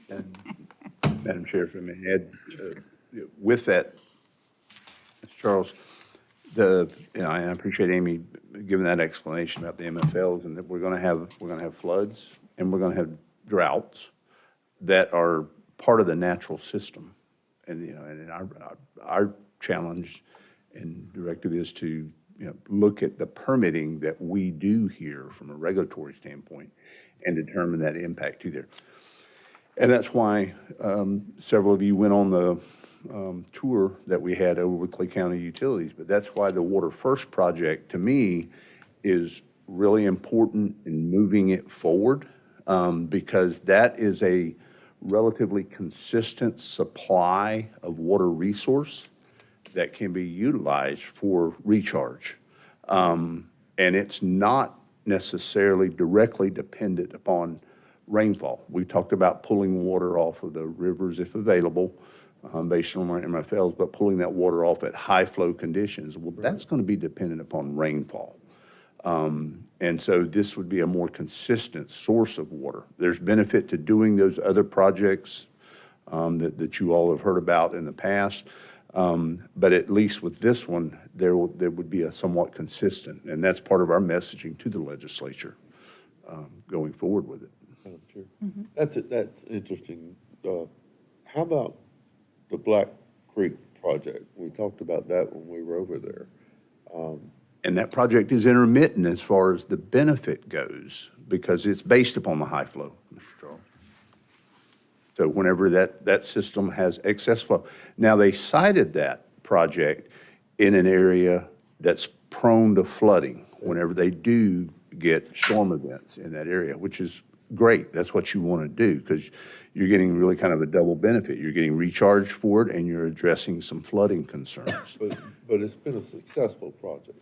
G: And Madam Chair, if I may add, with that, Mr. Charles, I appreciate Amy giving that explanation about the MFLs, and that we're gonna have floods, and we're gonna have droughts that are part of the natural system. And, and our challenge and directive is to, look at the permitting that we do here from a regulatory standpoint and determine that impact to there. And that's why several of you went on the tour that we had over with Clay County Utilities. But that's why the Water First project, to me, is really important in moving it forward, because that is a relatively consistent supply of water resource that can be utilized for recharge. And it's not necessarily directly dependent upon rainfall. We talked about pulling water off of the rivers if available, based on our MFLs, but pulling that water off at high flow conditions, well, that's going to be dependent upon rainfall. And so this would be a more consistent source of water. There's benefit to doing those other projects that you all have heard about in the past. But at least with this one, there would be a somewhat consistent, and that's part of our messaging to the legislature going forward with it.
H: Madam Chair. Mm-hmm. That's interesting. How about the Black Creek project? We talked about that when we were over there.
G: And that project is intermittent as far as the benefit goes, because it's based upon the high flow, Mr. Charles. So whenever that system has excess flow. Now, they cited that project in an area that's prone to flooding whenever they do get storm events in that area, which is great. That's what you want to do, because you're getting really kind of a double benefit. You're getting recharged for it, and you're addressing some flooding concerns.
H: But it's been a successful project.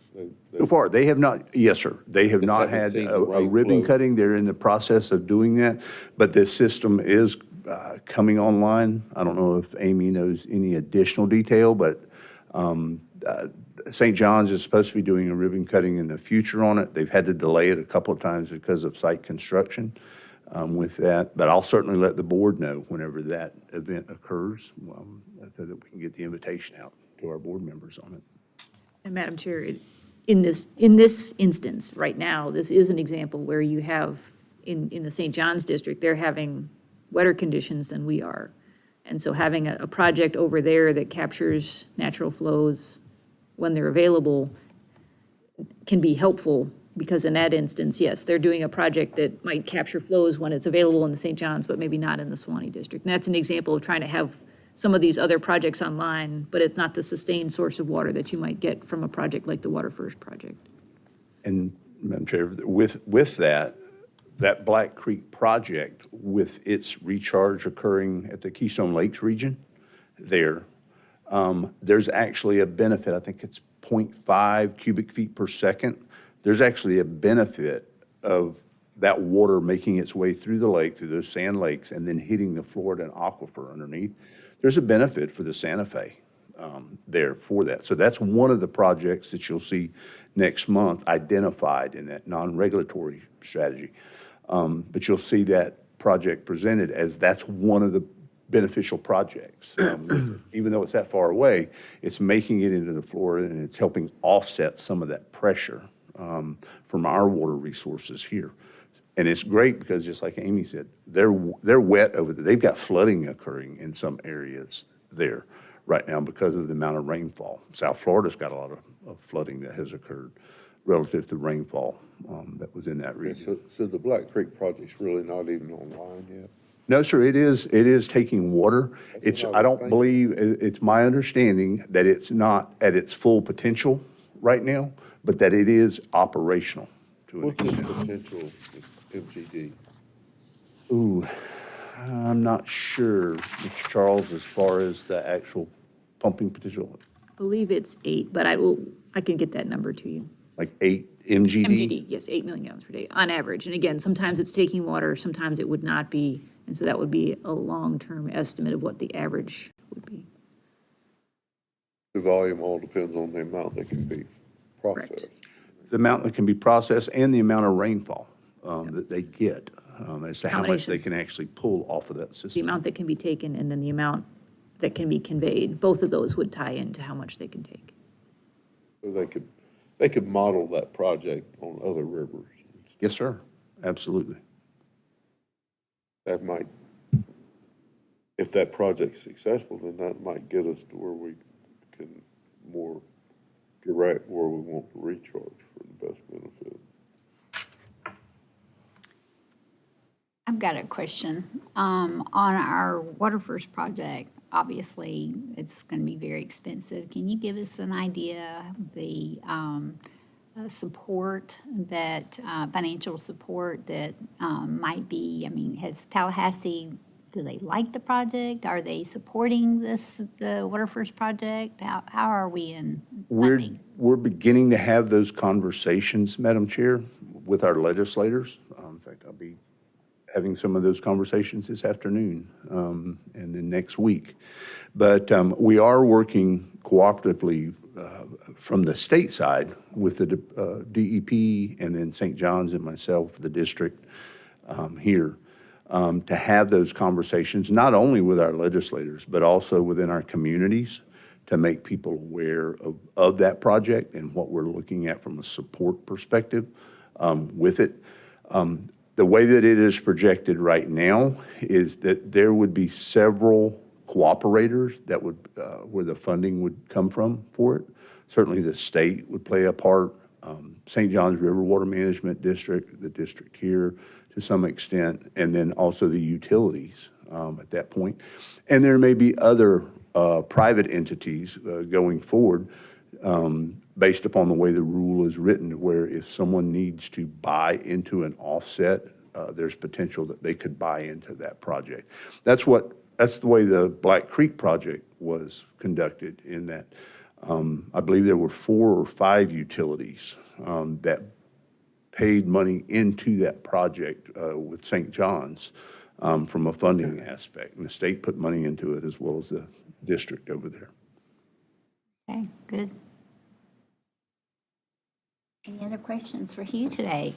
G: So far, they have not, yes, sir. They have not had a ribbon cutting. They're in the process of doing that, but this system is coming online. I don't know if Amy knows any additional detail, but St. John's is supposed to be doing a ribbon cutting in the future on it. They've had to delay it a couple of times because of site construction with that. But I'll certainly let the board know whenever that event occurs, so that we can get the invitation out to our board members on it.
I: And Madam Chair, in this instance, right now, this is an example where you have, in the St. John's district, they're having wetter conditions than we are. And so having a project over there that captures natural flows when they're available can be helpful, because in that instance, yes, they're doing a project that might capture flows when it's available in the St. John's, but maybe not in the Suwannee District. And that's an example of trying to have some of these other projects online, but it's not the sustained source of water that you might get from a project like the Water First project.
G: And, Madam Chair, with that Black Creek project, with its recharge occurring at the Keystone Lakes region there, there's actually a benefit. I think it's 0.5 cubic feet per second. There's actually a benefit of that water making its way through the lake, through those sand lakes, and then hitting the Florida aquifer underneath. There's a benefit for the Santa Fe there for that. So that's one of the projects that you'll see next month identified in that non-regulatory strategy. But you'll see that project presented as that's one of the beneficial projects. Even though it's that far away, it's making it into the Florida, and it's helping offset some of that pressure from our water resources here. And it's great because, just like Amy said, they're wet over there. They've got flooding occurring in some areas there right now because of the amount of rainfall. South Florida's got a lot of flooding that has occurred relative to rainfall that was in that region.
H: So the Black Creek project's really not even online yet?
G: No, sir, it is taking water. I don't believe, it's my understanding that it's not at its full potential right now, but that it is operational to an
H: What's the
G: extent.
H: potential of MGD?
G: Ooh, I'm not sure, Mr. Charles, as far as the actual pumping potential,
I: I believe it's 8, but I can get that number to you.
G: like 8 MGD?
I: MGD, yes, 8 million gallons per day on average. And again, sometimes it's taking water, sometimes it would not be. And so that would be a long-term estimate of what the average would be.
H: The volume all depends on the amount that can be processed.
G: The amount that can be processed and the amount of rainfall that they get as to how much
I: Combination.
G: they can actually pull off of that
I: The
G: system.
I: amount that can be taken and then the amount that can be conveyed, both of those would tie into how much they can take.
H: So they could model that project on other rivers.
G: Yes, sir, absolutely.
H: That might, if that project's successful, then that might get us to where we can more direct where we want to recharge for the best benefit.
A: I've got a question. On our Water First project, obviously, it's going to be very expensive. Can you give us an idea of the support that, financial support that might be, I mean, has Tallahassee, do they like the project? Are they supporting the Water First project? How are we in funding?
G: We're beginning to have those conversations, Madam Chair, with our legislators. In fact, I'll be having some of those conversations this afternoon and then next week. But we are working cooperatively from the state side with the DEP and then St. John's and myself, the district here, to have those conversations, not only with our legislators, but also within our communities to make people aware of that project and what we're looking at from a support perspective with it. The way that it is projected right now is that there would be several cooperators that would, where the funding would come from for it. Certainly the state would play a part, St. John's River Water Management District, the district here to some extent, and then also the utilities at that point. And there may be other private entities going forward based upon the way the rule is written, where if someone needs to buy into an offset, there's potential that they could buy into that project. That's the way the Black Creek project was conducted, in that I believe there were 4 or 5 utilities that paid money into that project with St. John's from a funding aspect. And the state put money into it as well as the district over there.
A: Okay, good. Any other questions for Hugh today?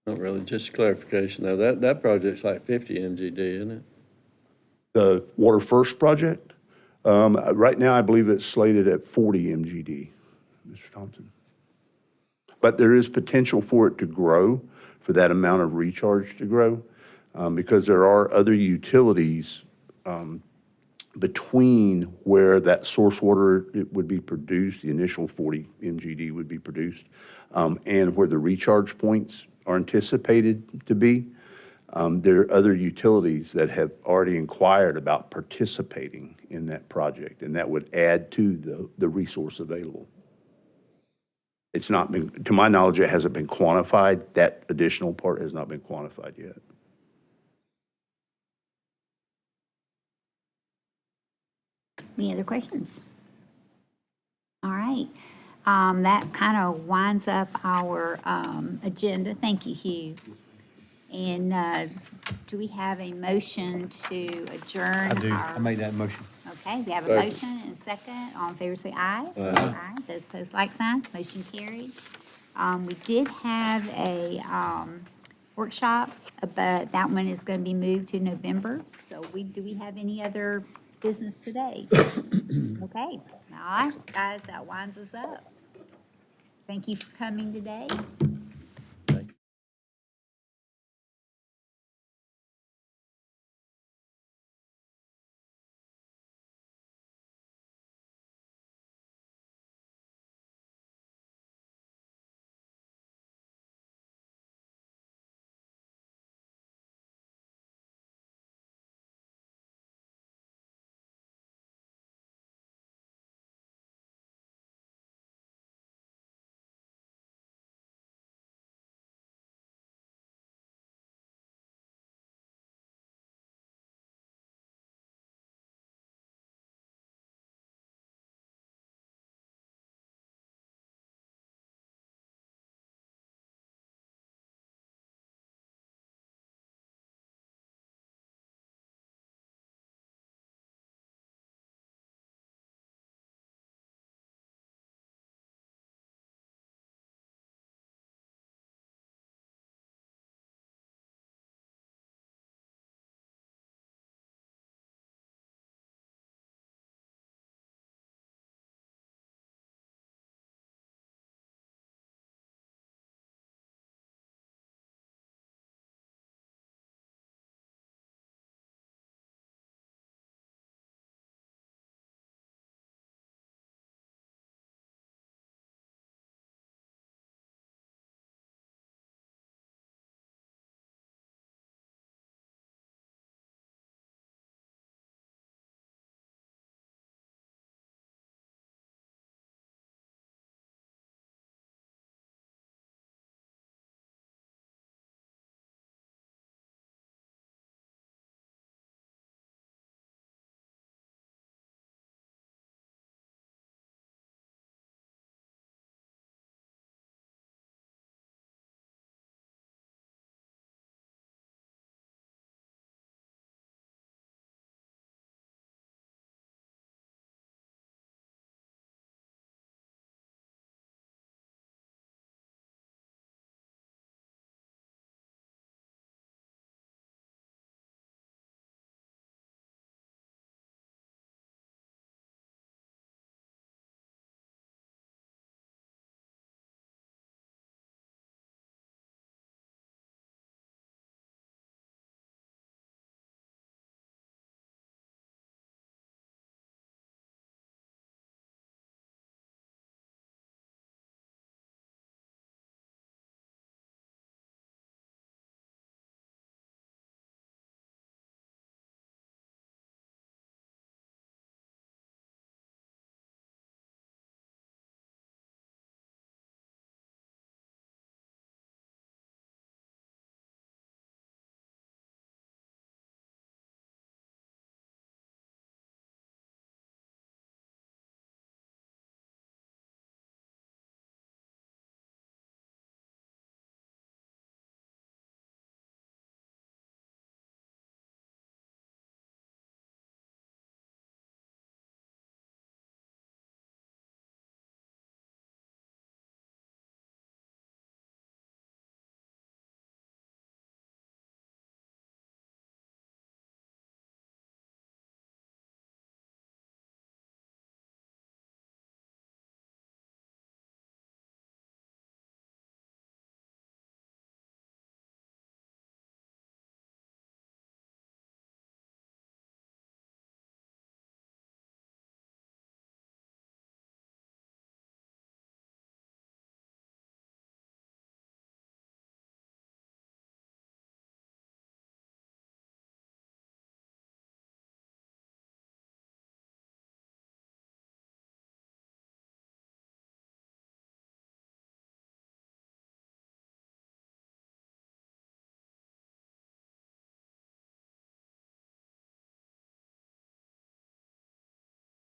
F: Not really, just clarification though. That project's like 50 MGD, isn't it?
G: The Water First project, right now I believe it's slated at 40 MGD, Mr. Thompson. But there is potential for it to grow, for that amount of recharge to grow, because there are other utilities between where that source water it would be produced, the initial 40 MGD would be produced, and where the recharge points are anticipated to be. There are other utilities that have already inquired about participating in that project, and that would add to the resource available. It's not been, to my knowledge, it hasn't been quantified. That additional part has not been quantified yet.
A: Any other questions? All right. That kind of winds up our agenda. Thank you, Hugh. And do we have a motion to adjourn?
C: I do. I made that motion.
A: Okay, we have a motion and a second. All in favor, say aye. Aye. Those opposed, like sign. Motion carried. We did have a workshop, but that one is going to be moved to November. So do we have any other business today? Okay. All right, guys, that winds us up. Thank you for coming today.